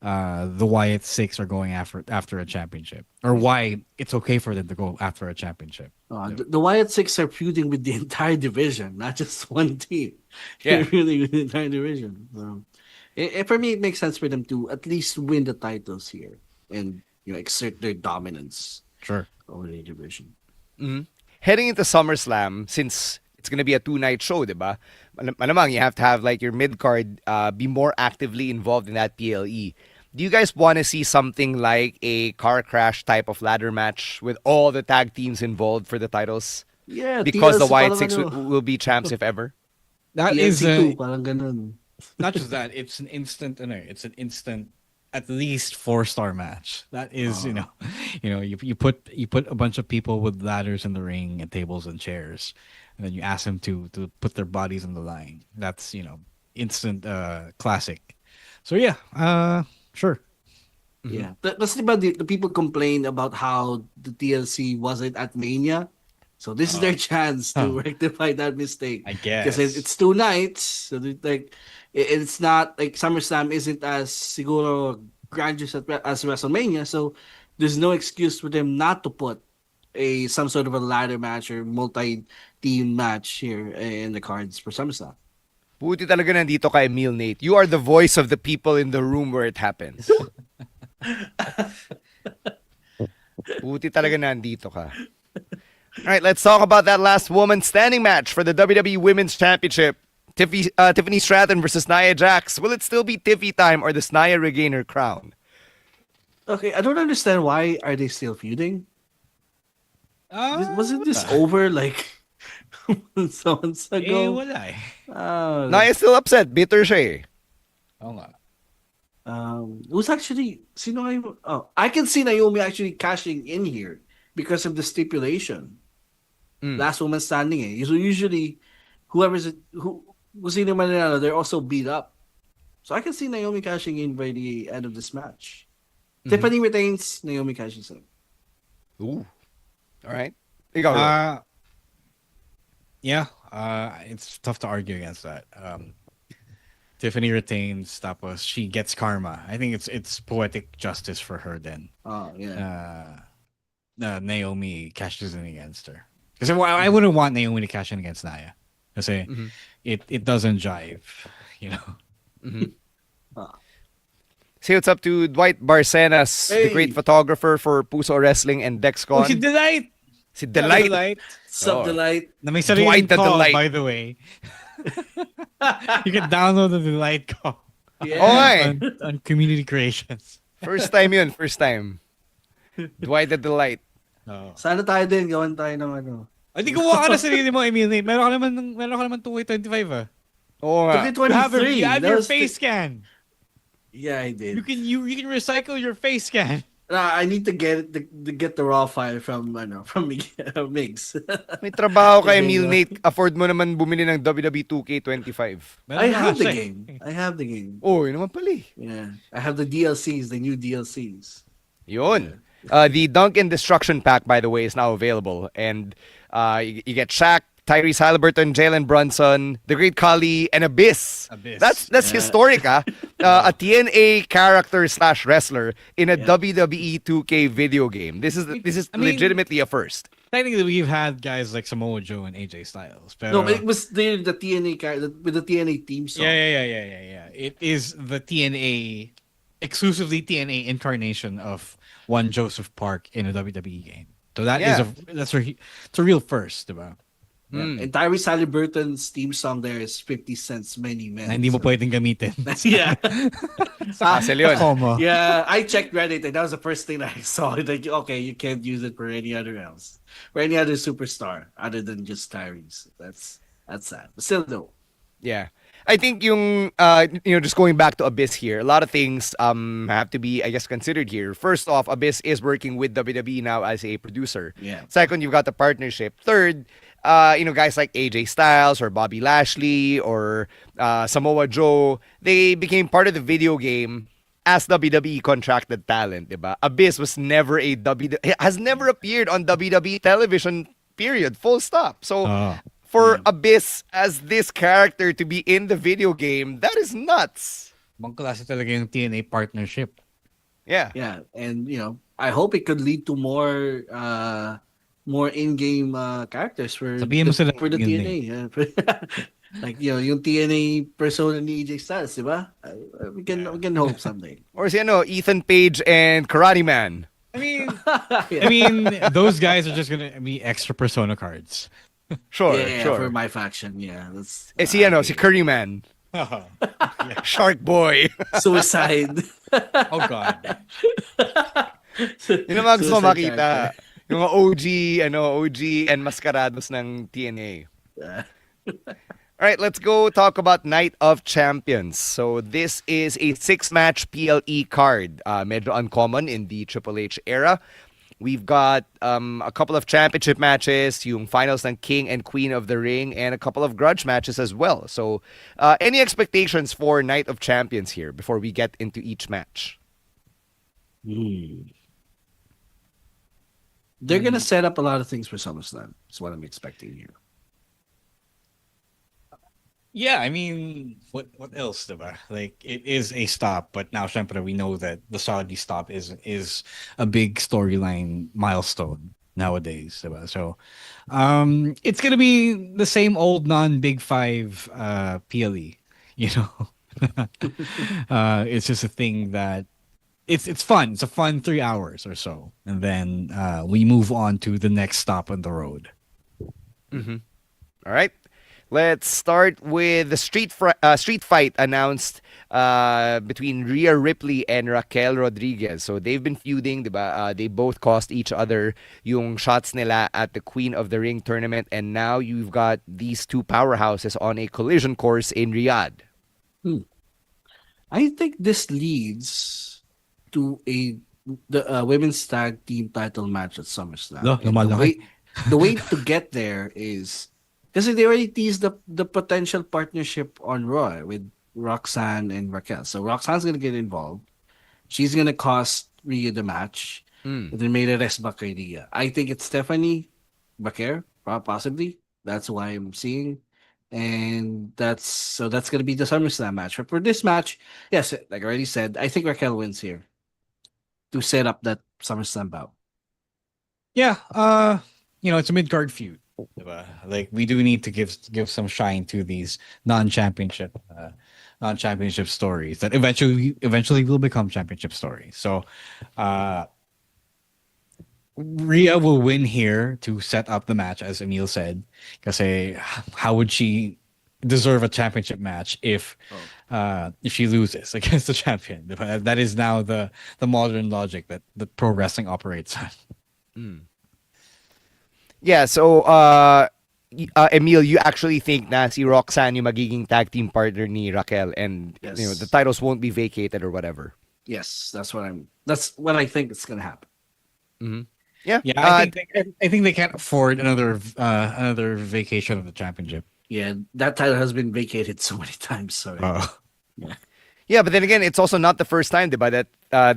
the Wyatt Six are going after a championship, or why it's okay for them to go after a championship. The Wyatt Six are feuding with the entire division, not just one team. Yeah, they're feuding with the entire division. So, for me, it makes sense for them to at least win the titles here and exert their dominance. Sure, over the division. Mm-hmm. Heading into SummerSlam, since it's gonna be a 2-night show, diba? Malamang you have to have like your mid card be more actively involved in that PLE. Do you guys want to see something like a car crash type of ladder match with all the tag teams involved for the titles? Yeah, because the Wyatt Six will be champs if ever. That is parang ganun. Not just that, it's an instant. At least 4-star match. That is, you put a bunch of people with ladders in the ring and tables and chairs, and then you ask them to put their bodies on the line. That's instant classic. So yeah, sure. Yeah, that's about the people complain about how the TLC wasn't at Mania. So this is their chance to rectify that mistake. I guess because it's 2 nights, so it's not like SummerSlam isn't as siguro grandiose as WrestleMania. So there's no excuse for them not to put some sort of a ladder match or multi-team match here in the cards for SummerSlam. Buti talaga nandito ka, Emil Nate. You are the voice of the people in the room where it happens. Buti talaga nandito ka. All right, let's talk about that last woman standing match for the WWE Women's Championship. Tiffany Stratton versus Nia Jax. Will it still be Tiffy time, or does Nia regain her crown? Okay, I don't understand why are they still feuding? Wasn't this over like months ago? Nia's still upset. Bitter siya eh. Oo nga. It was actually I can see Naomi actually cashing in here because of the stipulation. Last woman standing So usually who's in the Manila, they're also beat up. So I can see Naomi cashing in by the end of this match. Tiffany retains, Naomi cashes in. Ooh. All right. Yeah, it's tough to argue against that. Tiffany retains, tapos she gets karma. I think it's poetic justice for her then. Oh, yeah. Naomi cashes in against her. Because I wouldn't want Naomi to cash in against Nia. Kasi it doesn't jive, Say what's up to Dwight Barcenas, the great photographer for Puso Wrestling and DexCon. Si Delight! Si Delight. Sup, Delight? Na may sariling call, by the way. You can download the Delight call on community creations. First time yun, first time. Dwight the Delight. Sana tayo din, gawan tayo ng ano. Hindi gumawa ka na sarili mo, Emil. Meron ka naman 2K25 ah. Oo nga. You have your face scan. Yeah, I did. You can recycle your face scan. I need to get the raw file from Migs. May trabaho ka, Emil Nate. Afford mo naman bumili ng WWE 2K25. I have the game. Oh, yun naman pala eh. Yeah. I have the DLCs, the new DLCs. Yun. The Dunk and Destruction pack, by the way, is now available. And you get Shaq, Tyrese Halliburton, Jalen Brunson, The Great Khali, and Abyss. That's historic, ah. A TNA character / wrestler in a WWE 2K video game. This is legitimately a first. Technically, we've had guys like Samoa Joe and AJ Styles. No, but it was the TNA character with the TNA theme song. Yeah. It is the TNA, exclusively TNA incarnation of one Joseph Park in a WWE game. So it's a real first, diba? Yeah. And Tyrese Halliburton's theme song there is 50 Cent's Many Men. Na hindi mo pwedeng gamitin. Yeah. Yun. Yeah, I checked Reddit and that was the first thing I saw. Like, okay, you can't use it for any other else. For any other superstar other than just Tyrese. That's sad. But still though. Yeah. I think yung just going back to Abyss here, a lot of things have to be, I guess, considered here. First off, Abyss is working with WWE now as a producer. Yeah. Second, you've got the partnership. Third, guys like AJ Styles or Bobby Lashley or Samoa Joe, they became part of the video game as WWE contracted talent, diba? Abyss has never appeared on WWE television, period, full stop. So for Abyss as this character to be in the video game, that is nuts. Bang klase talaga yung TNA partnership. Yeah. Yeah, and I hope it could lead to more in-game characters for the TNA. Yeah. Like yung TNA persona ni AJ Styles, diba? We can hope someday. Or Ethan Page and Karate Man. I mean, those guys are just gonna be extra persona cards. Sure. For my faction, yeah. That's si Curry Man. Shark Boy. Suicide. Oh God. Yun ang mga gusto ko makita. Yung mga OG and Mascarados ng TNA. All right, let's go talk about Night of Champions. So this is a 6-match PLE card. Medyo uncommon in the Triple H era. We've got a couple of championship matches, yung finals ng King and Queen of the Ring, and a couple of grudge matches as well. So any expectations for Night of Champions here before we get into each match? They're going to set up a lot of things for SummerSlam. That's what I'm expecting here. Yeah, I mean, what else, diba? Like, it is a stop, but now, syempre, we know that the Saudi stop is a big storyline milestone nowadays, diba? So, it's gonna be the same old non-Big Five PLE, it's just a thing that it's fun. It's a fun 3 hours or so, and then we move on to the next stop on the road. Mm-hmm. All right. Let's start with the street fight announced between Rhea Ripley and Raquel Rodriguez. So they've been feuding, diba? They both cost each other yung shots nila at the Queen of the Ring tournament, and now you've got these two powerhouses on a collision course in Riyadh. I think this leads to the women's tag team title match at SummerSlam. The way to get there is because they already teased the potential partnership on Raw with Roxanne and Raquel. So Roxanne's gonna get involved. She's gonna cost Rhea the match. And then may rest ba kay Rhea. I think it's Stephanie Baker, possibly. That's why I'm seeing. And that's gonna be the SummerSlam match. But for this match, yes, like I already said, I think Raquel wins here to set up that SummerSlam bout. Yeah, it's a mid-card feud. Like, we do need to give some shine to these non-championship stories that eventually will become championship stories. So Rhea will win here to set up the match, as Emil said. Kasi how would she deserve a championship match if she loses against the champion. That is now the modern logic that the pro wrestling operates on. Yeah, so Emil, you actually think na si Roxanne yung magiging tag team partner ni Raquel, and Yes. the titles won't be vacated or whatever. Yes, that's what I think is gonna happen. Mm-hmm. Yeah, Yeah, I think they can't afford another vacation of the championship. Yeah, that title has been vacated so many times. So yeah, but then again, it's also not the first time, diba, that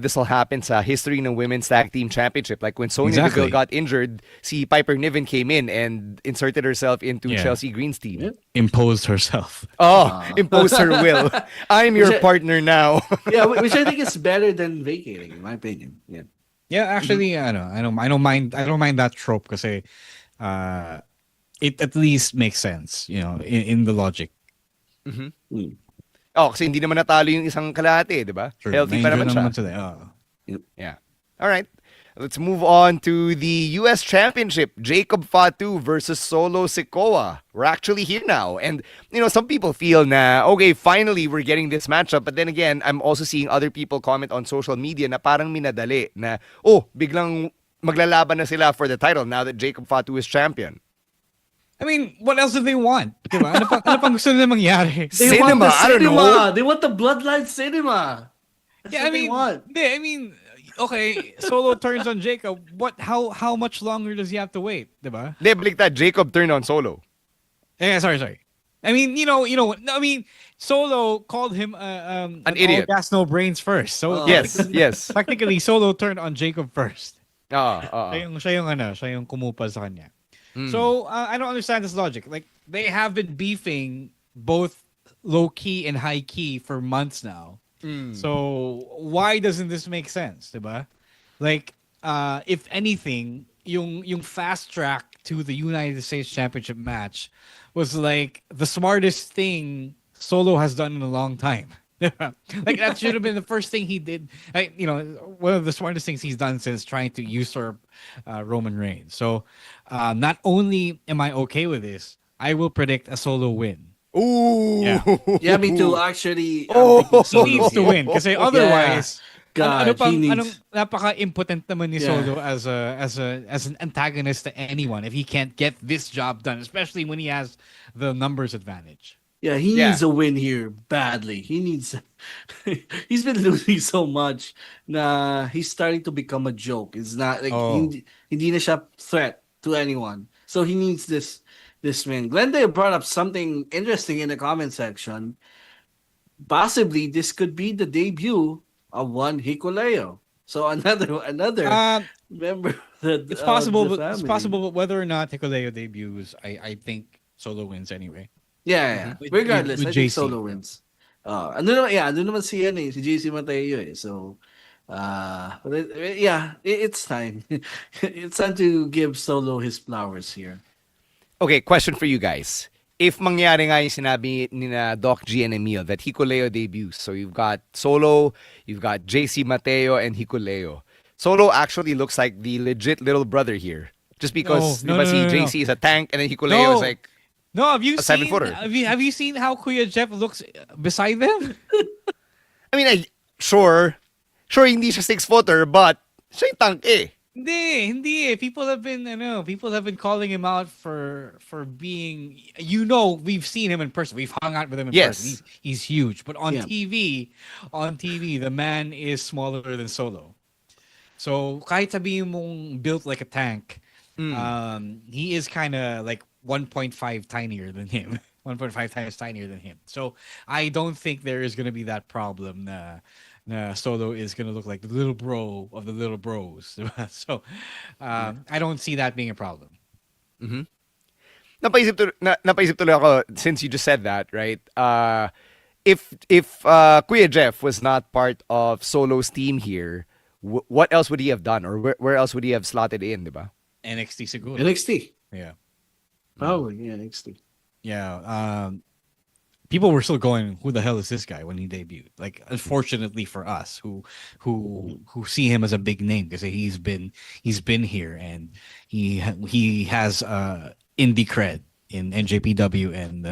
this will happen sa history ng Women's Tag Team Championship. Like when Sonya Deville got injured, si Piper Niven came in and inserted herself into Chelsea Green's team. Yeah. Imposed herself. Oh, imposed her will. I'm your partner now. Yeah, which I think is better than vacating, in my opinion. Yeah. Yeah, actually, I don't mind that trope because it at least makes sense, in the logic. Mm-hmm. Oh, kasi hindi naman natalo yung isang kalahati, di ba? Sure. Healthy pa naman siya. Yeah. All right. Let's move on to the U.S. Championship. Jacob Fatu versus Solo Sikoa. We're actually here now. And, some people feel na, okay, finally, we're getting this matchup. But then again, I'm also seeing other people comment on social media na parang minadali na, biglang maglalaban na sila for the title now that Jacob Fatu is champion. I mean, what else do they want? Diba? Ano pang gusto nila mangyari? They want the cinema. They want the bloodline cinema. That's yeah, what they want. I mean, okay, Solo turns on Jacob. How much longer does he have to wait? Diba? They baliktad, Jacob turned on Solo. Yeah, sorry. I mean, I mean, Solo called him an idiot. All gas, no brains first. So yes. Technically, Solo turned on Jacob first. Siya yung kumupa sa kanya. So I don't understand this logic. Like they have been beefing both low key and high key for months now. So why doesn't this make sense, diba? Like if anything, yung fast track to the United States Championship match was like the smartest thing Solo has done in a long time. Like that should have been the first thing he did. One of the smartest things he's done since trying to usurp Roman Reigns. So not only am I okay with this, I will predict a Solo win. Ooh, yeah, me too. Actually, he needs to win because otherwise, God, anong napaka-impotent naman ni Solo as an antagonist to anyone if he can't get this job done, especially when he has the numbers advantage. Yeah, he needs a win here badly. He needs. He's been losing so much. Na he's starting to become a joke. It's not like hindi na siya threat to anyone. So he needs this win. Glenda brought up something interesting in the comment section. Possibly this could be the debut of one Hikuleo. So another member that it's possible. It's possible, but whether or not Hikuleo debuts, I think Solo wins anyway. Yeah. Regardless, I think Solo wins. Ano naman si JC Mateo eh. So, it's time. It's time to give Solo his flowers here. Okay, question for you guys. If mangyari nga yung sinabi ni na Doc G and Emil that Hikuleo debuts, so you've got Solo, you've got JC Mateo, and Hikuleo. Solo actually looks like the legit little brother here. Just because JC is a tank and then Hikuleo is like... No, have you seen? 7-footer. Have you seen how Kuya Jeff looks beside them? I mean, sure, hindi siya 6-footer, but siya yung tank eh. Hindi. People have been calling him out for being. We've seen him in person. We've hung out with him in person. He's huge, but on TV, the man is smaller than Solo. So kahit sabihin mong built like a tank, he is kind of like 1.5 tinier than him. 1.5 times tinier than him. So I don't think there is going to be that problem na Solo is going to look like the little bro of the little bros. So I don't see that being a problem. Mm-hmm. Napaisip tuloy ako since you just said that, right? If Kuya Jeff was not part of Solo's team here, what else would he have done, or where else would he have slotted in, diba? NXT siguro. NXT. Yeah. Probably, NXT. Yeah. People were still going, who the hell is this guy when he debuted? Like, unfortunately for us, who see him as a big name because he's been here and he has indie cred. in NJPW and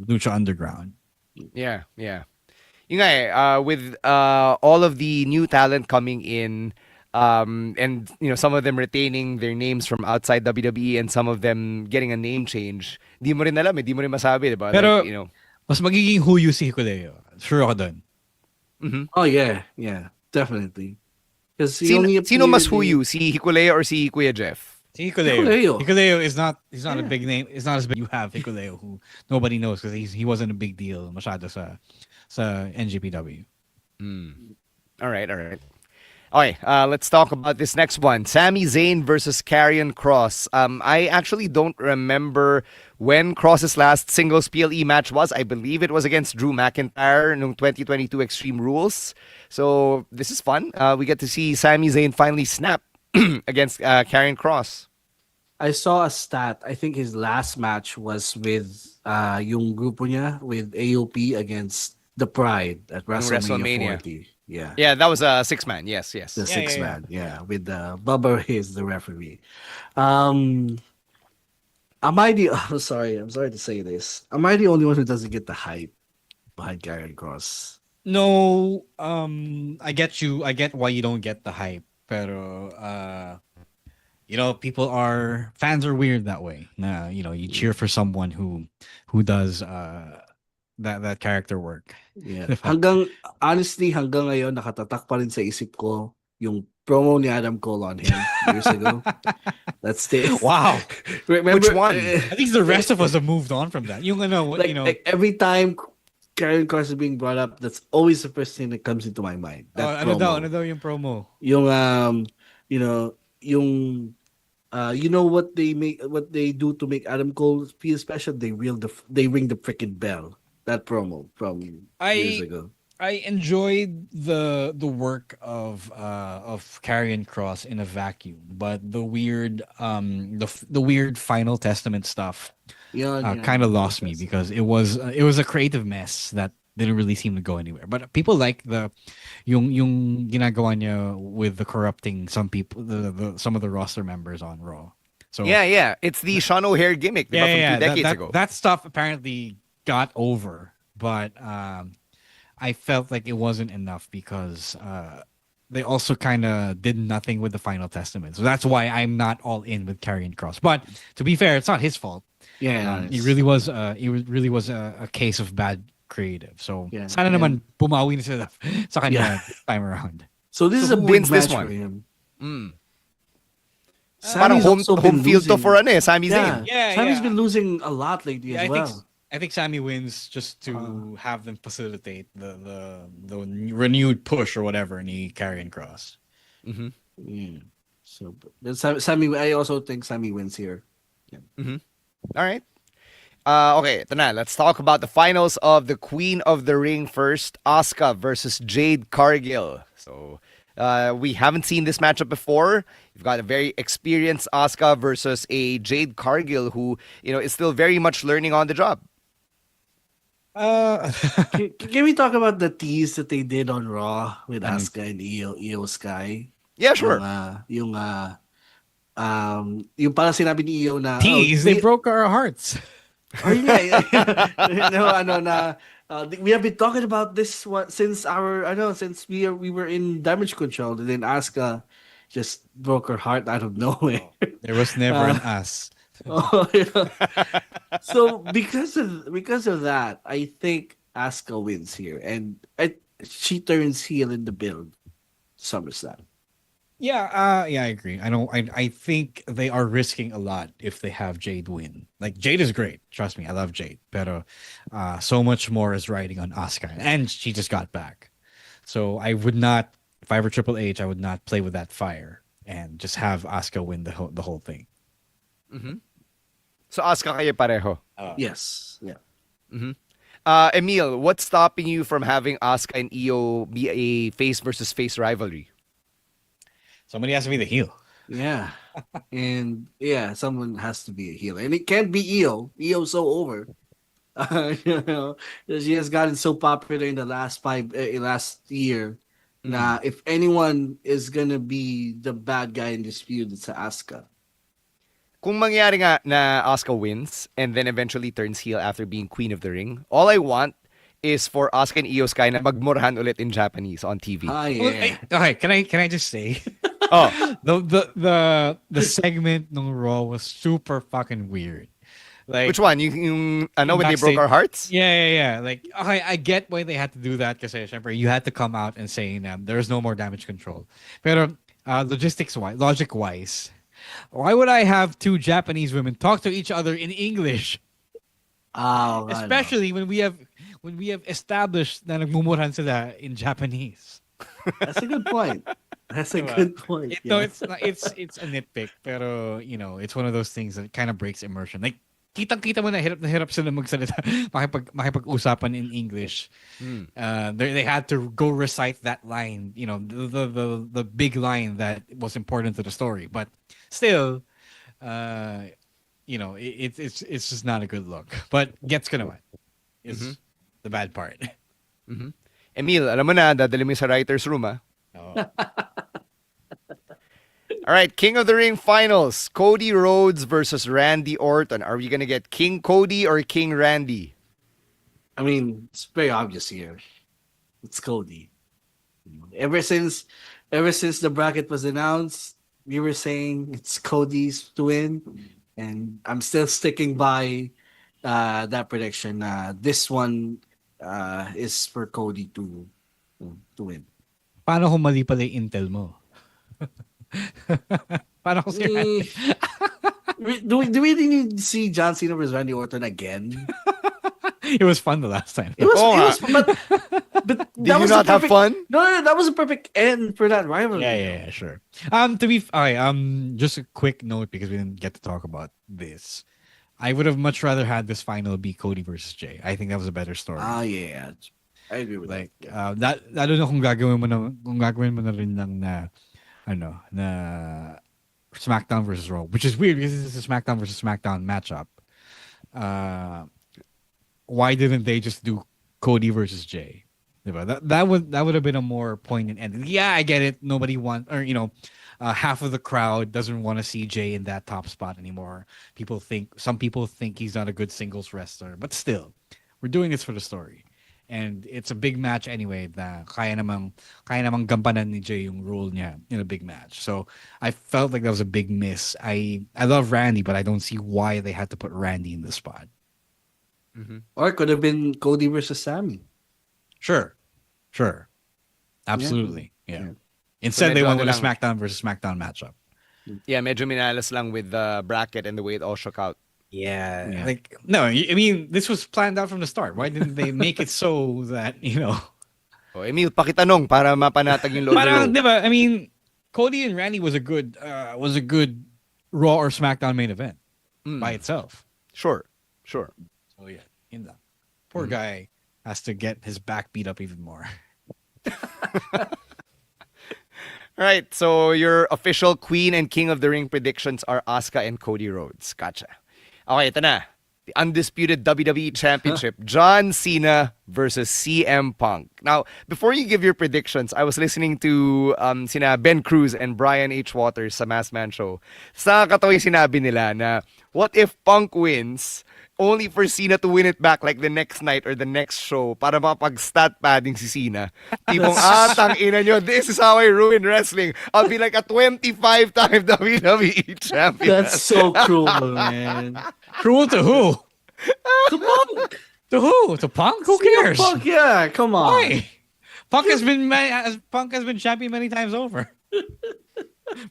Lucha Underground. Yeah, yeah. Yung nga with all of the new talent coming in, and some of them retaining their names from outside WWE and some of them getting a name change, di mo rin alam, di mo rin masabi, diba? Pero Like, mas magiging huyu si Hikuleo. Sure ako dun. Oh yeah, yeah, definitely. Because he Sino, only sino mas appeared in- huyu, si Hikuleo or si Kuya Jeff? Si Hikuleo. Hikuleo. Hikuleo is not a big name. It's not as big. You have Hikuleo, who nobody knows because he wasn't a big deal masyado sa NJPW. All right, all right. Okay, let's talk about this next one. Sami Zayn versus Karrion Kross. I actually don't remember when Kross's last singles PLE match was. I believe it was against Drew McIntyre in 2022 Extreme Rules. So this is fun. We get to see Sami Zayn finally snap against Karrion Kross. I saw a stat. I think his last match was with yung grupo niya with AOP against the Pride at WrestleMania 40. Yeah. Yeah, that was a 6-man. Yes, yes. The six-man, yeah, with Bubba Ray as the referee. Am I the? I'm sorry to say this. Am I the only one who doesn't get the hype behind Karrion Kross? No, I get you. I get why you don't get the hype, pero fans are weird that way. Nah, you cheer for someone who does that character work. Yeah. Honestly, hanggang ngayon nakatatak pa rin sa isip ko yung promo ni Adam Cole on him years ago. That's it. Wow. Remember, Which one? I think the rest of us have moved on from that. Like every time Karrion Kross is being brought up, that's always the first thing that comes into my mind. That promo. Ano daw yung promo? Yung what they do to make Adam Cole feel special, they ring the freaking bell. That promo from years ago. I enjoyed the work of Karrion Kross in a vacuum, but the weird the weird Final Testament stuff kind of lost me because it was a creative mess that didn't really seem to go anywhere. But people like yung ginagawa niya with the corrupting some people, some of the roster members on Raw. So yeah, it's the Sean O'Hare gimmick from 2 decades ago. That stuff apparently got over, but I felt like it wasn't enough because they also kind of did nothing with the Final Testament. So that's why I'm not all in with Karrion Kross. But to be fair, it's not his fault. Yeah, it really was a case of bad creative. So sana naman bumawi na sila sa kanya this time around. So this is a big match for him. Parang home field to for Sami Zayn. Yeah, Sammy's been losing a lot lately as well. I think Sami wins just to have them facilitate the renewed push or whatever ni Karrion Kross. Yeah. So Sammy, I also think Sammy wins here. Yeah. All right. Okay, ito na. Let's talk about the finals of the Queen of the Ring first. Asuka versus Jade Cargill. So we haven't seen this matchup before. You've got a very experienced Asuka versus a Jade Cargill who, is still very much learning on the job. Can we talk about the tease that they did on Raw with Asuka and Io Sky? Yeah, sure. Yung parang sinabi ni Io na tease, they broke our hearts. We have been talking about this since we were in Damage Control, and then Asuka just broke her heart out of nowhere. There was never an us. So because of that, I think Asuka wins here, and she turns heel in the build SummerSlam. Yeah, I agree. I think they are risking a lot if they have Jade win. Like, Jade is great. Trust me, I love Jade. Pero so much more is riding on Asuka. And she just got back. So I would not, if I were Triple H, I would not play with that fire and just have Asuka win the whole thing. Mm-hmm. So Asuka kayo pareho? Yes. Yeah. Mm-hmm. Emil, what's stopping you from having Asuka and Io be a face versus face rivalry? Somebody has to be the heel. Yeah. And someone has to be a heel. And it can't be Io. Io's so over. She has gotten so popular in the last year. Now, if anyone is gonna be the bad guy in this feud, it's Asuka. kung mangyari nga na Asuka wins and then eventually turns heel after being Queen of the Ring, all I want is for Asuka and Io Sky na magmurahan ulit in Japanese on TV. Okay, can I just say? The segment ng Raw was super fucking weird. Like, which one? Yung when they broke our hearts? Yeah. Like, okay, I get why they had to do that kasi syempre you had to come out and say there's no more damage control. Pero logic wise, why would I have two Japanese women talk to each other in English? Especially when we have established na nagmumurahan sila in Japanese. That's a good point. That's a good point. No, it's a nitpick, pero it's one of those things that kind of breaks immersion. Like kitang-kita mo na hirap sila magsalita, makipag-usapan in English. They had to go recite that line, the big line that was important to the story. But still, it's just not a good look. But gets gonna win is the bad part. Emil, alam mo na, dadali mo sa writer's room, ah. All right, King of the Ring finals. Cody Rhodes versus Randy Orton. Are we going to get King Cody or King Randy? I mean, it's very obvious here. It's Cody. Ever since the bracket was announced, we were saying it's Cody's to win. And I'm still sticking by that prediction. This one is for Cody to win. Paano kung mali pala yung intel mo? Paano kung do we really need to see John Cena versus Randy Orton again? It was fun the last time. It was fun, but did you not have fun? No, that was a perfect end for that rivalry. Yeah, sure. Just a quick note because we didn't get to talk about this. I would have much rather had this final be Cody versus Jay. I think that was a better story. Yeah. I agree with that. I don't know kung gagawin mo na rin lang na SmackDown versus Raw, which is weird because this is a SmackDown versus SmackDown matchup. Why didn't they just do Cody versus Jay? That would have been a more poignant ending. Yeah, I get it. Nobody wants, or half of the crowd doesn't want to see Jay in that top spot anymore. Some people think he's not a good singles wrestler, but still, we're doing this for the story. And it's a big match anyway. Kaya namang gampanan ni Jay yung role niya in a big match. So I felt like that was a big miss. I love Randy, but I don't see why they had to put Randy in the spot. Or it could have been Cody versus Sammy. Sure. Absolutely. Yeah. Instead, they wanted a SmackDown versus SmackDown matchup. Yeah, medyo minalas lang with the bracket and the way it all shook out. Yeah. Like, no, I mean, this was planned out from the start. Why didn't they make it so that, Oh, Emil, pakitanong para mapanatag yung parang, diba? I mean, Cody and Randy was a good Raw or SmackDown main event by itself. Sure. So yeah, in that. Poor guy has to get his back beat up even more. All right, so your official Queen and King of the Ring predictions are Asuka and Cody Rhodes. Gotcha. Okay, ito na. The undisputed WWE Championship, John Cena versus CM Punk. Now, before you give your predictions, I was listening to sina Ben Cruz and Brian H. Waters sa Mass Man Show. Sa katawa yung sinabi nila na, what if Punk wins only for Cena to win it back like the next night or the next show para makapag-stat padding si Cena? Tipong, tang ina nyo, this is how I ruin wrestling. I'll be like a 25-time WWE champion. That's so cruel, man. Cruel to who? To Punk. To who? To Punk? Who cares? Punk, yeah, come on. Why? Punk has been champion many times over.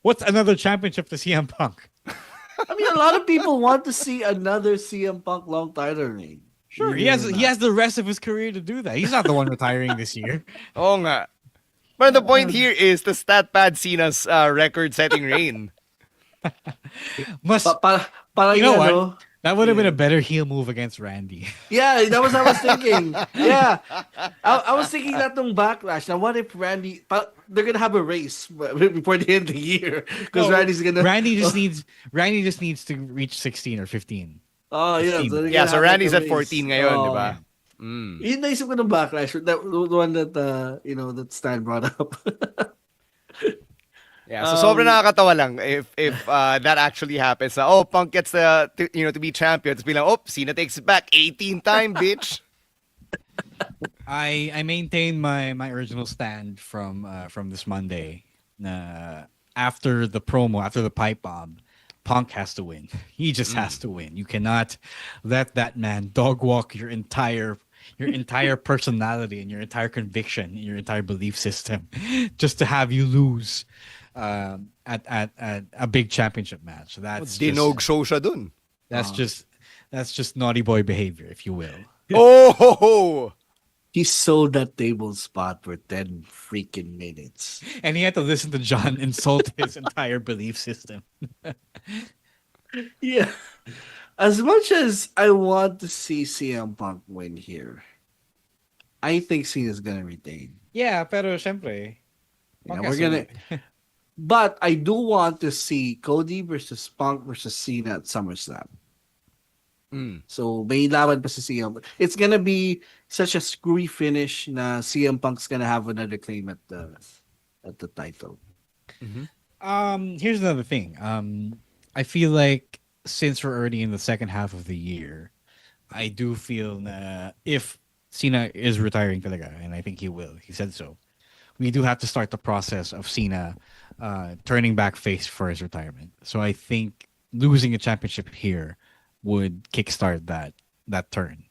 What's another championship to CM Punk? I mean, a lot of people want to see another CM Punk long title reign. Sure, he has the rest of his career to do that. He's not the one retiring this year. Oo nga. But the point here is to stat pad Cena's record-setting reign. You know what? That would have been a better heel move against Randy. Yeah, that was what I was thinking. Yeah. I was thinking that nung Backlash. Now, what if Randy... They're going to have a race before the end of the year. Because Randy's going to... Randy just needs to reach 16 or 15. Oh, yeah. So Randy's at 14 ngayon, di ba? Yun naisip ko ng Backlash. The one that, that Stan brought up. Yeah, so sobrang nakakatawa lang if that actually happens. Punk gets to be champion. It's be like, Cena takes it back 18-time, bitch. I maintain my original stand from this Monday. After the promo, after the pipe bomb, Punk has to win. He just has to win. You cannot let that man dog walk your entire personality and your entire conviction, your entire belief system, just to have you lose at a big championship match. That's Dinog show siya dun. That's just naughty boy behavior, if you will. Oh, he sold that table spot for 10 freaking minutes. And he had to listen to John insult his entire belief system. Yeah. As much as I want to see CM Punk win here, I think Cena's gonna retain. Yeah, pero syempre, Yeah, we're gonna. But I do want to see Cody versus Punk versus Cena at SummerSlam. So may laban pa si CM. It's gonna be such a screwy finish na CM Punk's gonna have another claim at the title. Here's another thing. I feel like since we're already in the second half of the year, I do feel if Cena is retiring talaga, and I think he will, he said so, we do have to start the process of Cena turning back face for his retirement. So I think losing a championship here would kickstart that turn.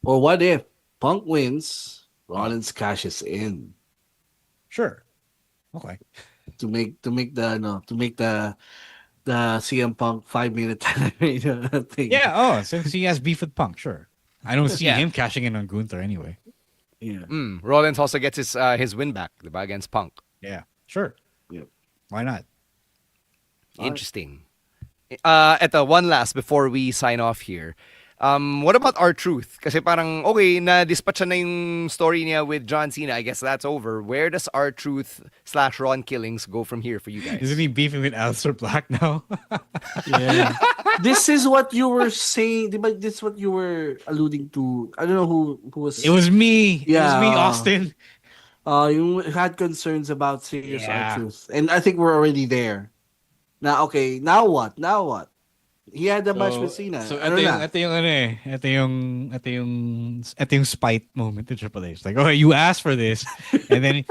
Or what if Punk wins, Rollins cashes in? Sure. Okay. To make the CM Punk 5-minute thing. Yeah. Since he has beef with Punk, sure. I don't see him cashing in on Gunther anyway. Yeah. Rollins also gets his win back, diba, against Punk. Yeah. Sure. Yep. Why not? Interesting. Eto, one last before we sign off here. What about R-Truth? Kasi parang, okay, na-dispatch na yung story niya with John Cena. I guess that's over. Where does R-Truth / Ron Killings go from here for you guys? Isn't he beefing with Aleister Black now? Yeah. This is what you were saying. Diba, this is what you were alluding to. I don't know who was. It was me. Yeah. It was me, Austin. You had concerns about serious Yeah. R-Truth. And I think we're already there. Now, okay, now what? He had the match with Cena. So Ano na? ito yung spite moment to Triple H. Like, oh, you asked for this, and then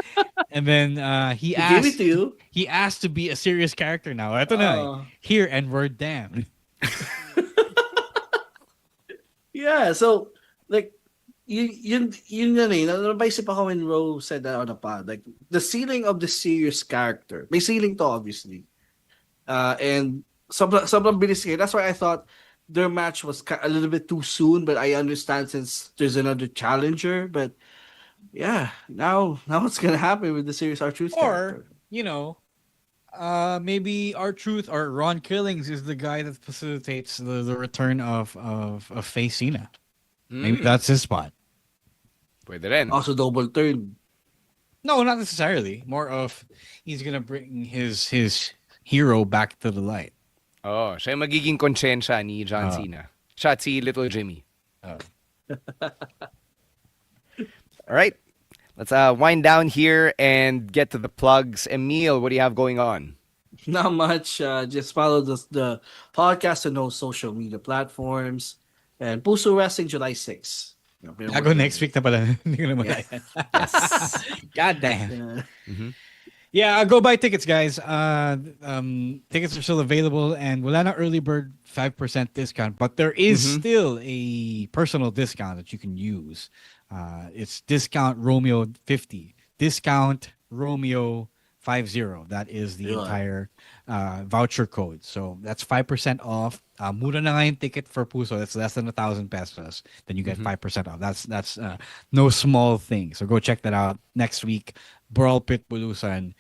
he asked. Gave it to you. He asked to be a serious character now. Ito na here, and we're damned. Yeah, so like yun na nabaisip ako when Ro said that on the pod. Like the ceiling of the serious character. May ceiling to obviously. And sobrang bilis kaya. That's why I thought their match was a little bit too soon, but I understand since there's another challenger. But yeah, now what's gonna happen with the serious R-Truth character? Or, maybe R-Truth or Ron Killings is the guy that facilitates the return of Face Cena. Maybe that's his spot. Pwede rin. Also double turn. No, not necessarily. More of he's gonna bring his hero back to the light. Oh, siya yung magiging konsyensya ni John Cena. Siya si Little Jimmy. All right. Let's wind down here and get to the plugs. Emil, what do you have going on? Not much. Just follow the podcast on all social media platforms. And Puso Wrestling July 6. Ako next week na pala. Hindi ko na malayan. Yes. God damn. Yeah, go buy tickets, guys. Tickets are still available, and wala na early bird 5% discount, but there is still a personal discount that you can use. It's discount Romeo 50, discount Romeo 50. That is the entire voucher code. So that's 5% off. Mura na nga yung ticket for Puso. That's less than 1,000 pesos. Then you get 5% off. That's no small thing. So go check that out next week. Brawl Pit Bulusan.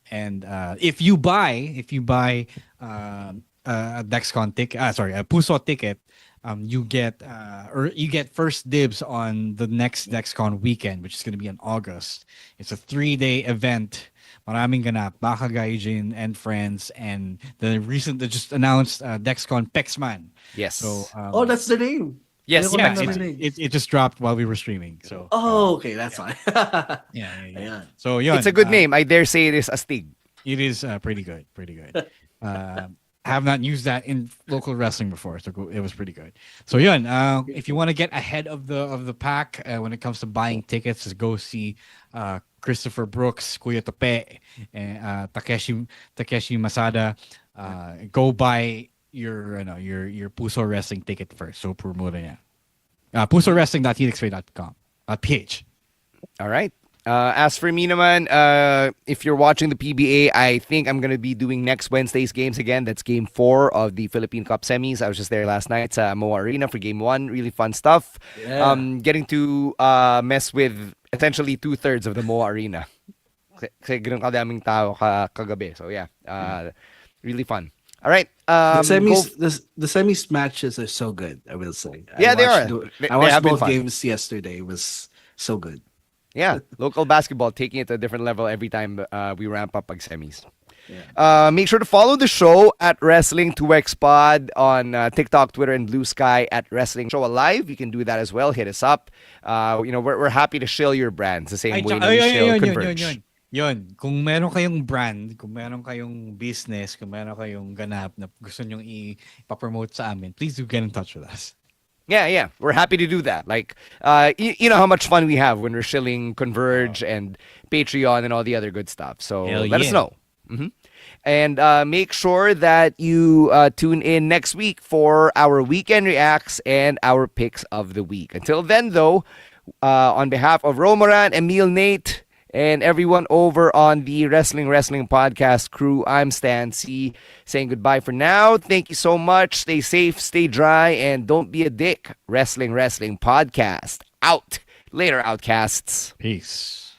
And if you buy a Dexcon ticket, a Puso ticket, you get first dibs on the next Dexcon weekend, which is going to be in August. It's a 3-day event. Maraming ganap, Baka Gaijin and friends, and the just announced Dexcon Pexman. Yes. So that's the name. Yes, it just dropped while we were streaming. So okay, that's fine. yeah. So yeah, it's a good name. I dare say it is astig. It is pretty good. Pretty good. I have not used that in local wrestling before, so it was pretty good. So yun, if you want to get ahead of the pack when it comes to buying tickets, just go see Christopher Brooks, Kuya Tope, and Takeshi Masada. Go buy your Puso Wrestling ticket first. So mura niya. PusoWrestling.helixray.com.ph. All right. As for me naman, if you're watching the PBA, I think I'm going to be doing next Wednesday's games again. That's game 4 of the Philippine Cup semis. I was just there last night sa Moa Arena for game 1. Really fun stuff. Yeah. Getting to mess with essentially 2/3 of the Moa Arena. Kasi ganun kadaming tao kagabi. So yeah, really fun. All right. The semis matches are so good, I will say. Yeah, they are. I watched both games yesterday. It was so good. Yeah, local basketball taking it to a different level every time we ramp up pag semis. Yeah. Make sure to follow the show at Wrestling 2X Pod on TikTok, Twitter, and Blue Sky at Wrestling Show Alive. You can do that as well. Hit us up. We're happy to shill your brands the same way we shill Converge. Yun. Kung meron kayong brand, kung meron kayong business, kung meron kayong ganap na gusto nyong ipapromote sa amin, please do get in touch with us. Yeah. We're happy to do that. Like, you know how much fun we have when we're shilling Converge and Patreon and all the other good stuff. So let us know. Mm-hmm. And make sure that you tune in next week for our weekend reacts and our picks of the week. Until then, though, on behalf of Romoran, Emil, Nate, and everyone over on the Wrestling Podcast crew, I'm Stan C, saying goodbye for now. Thank you so much. Stay safe, stay dry, and don't be a dick. Wrestling Podcast. Out. Later, Outcasts. Peace.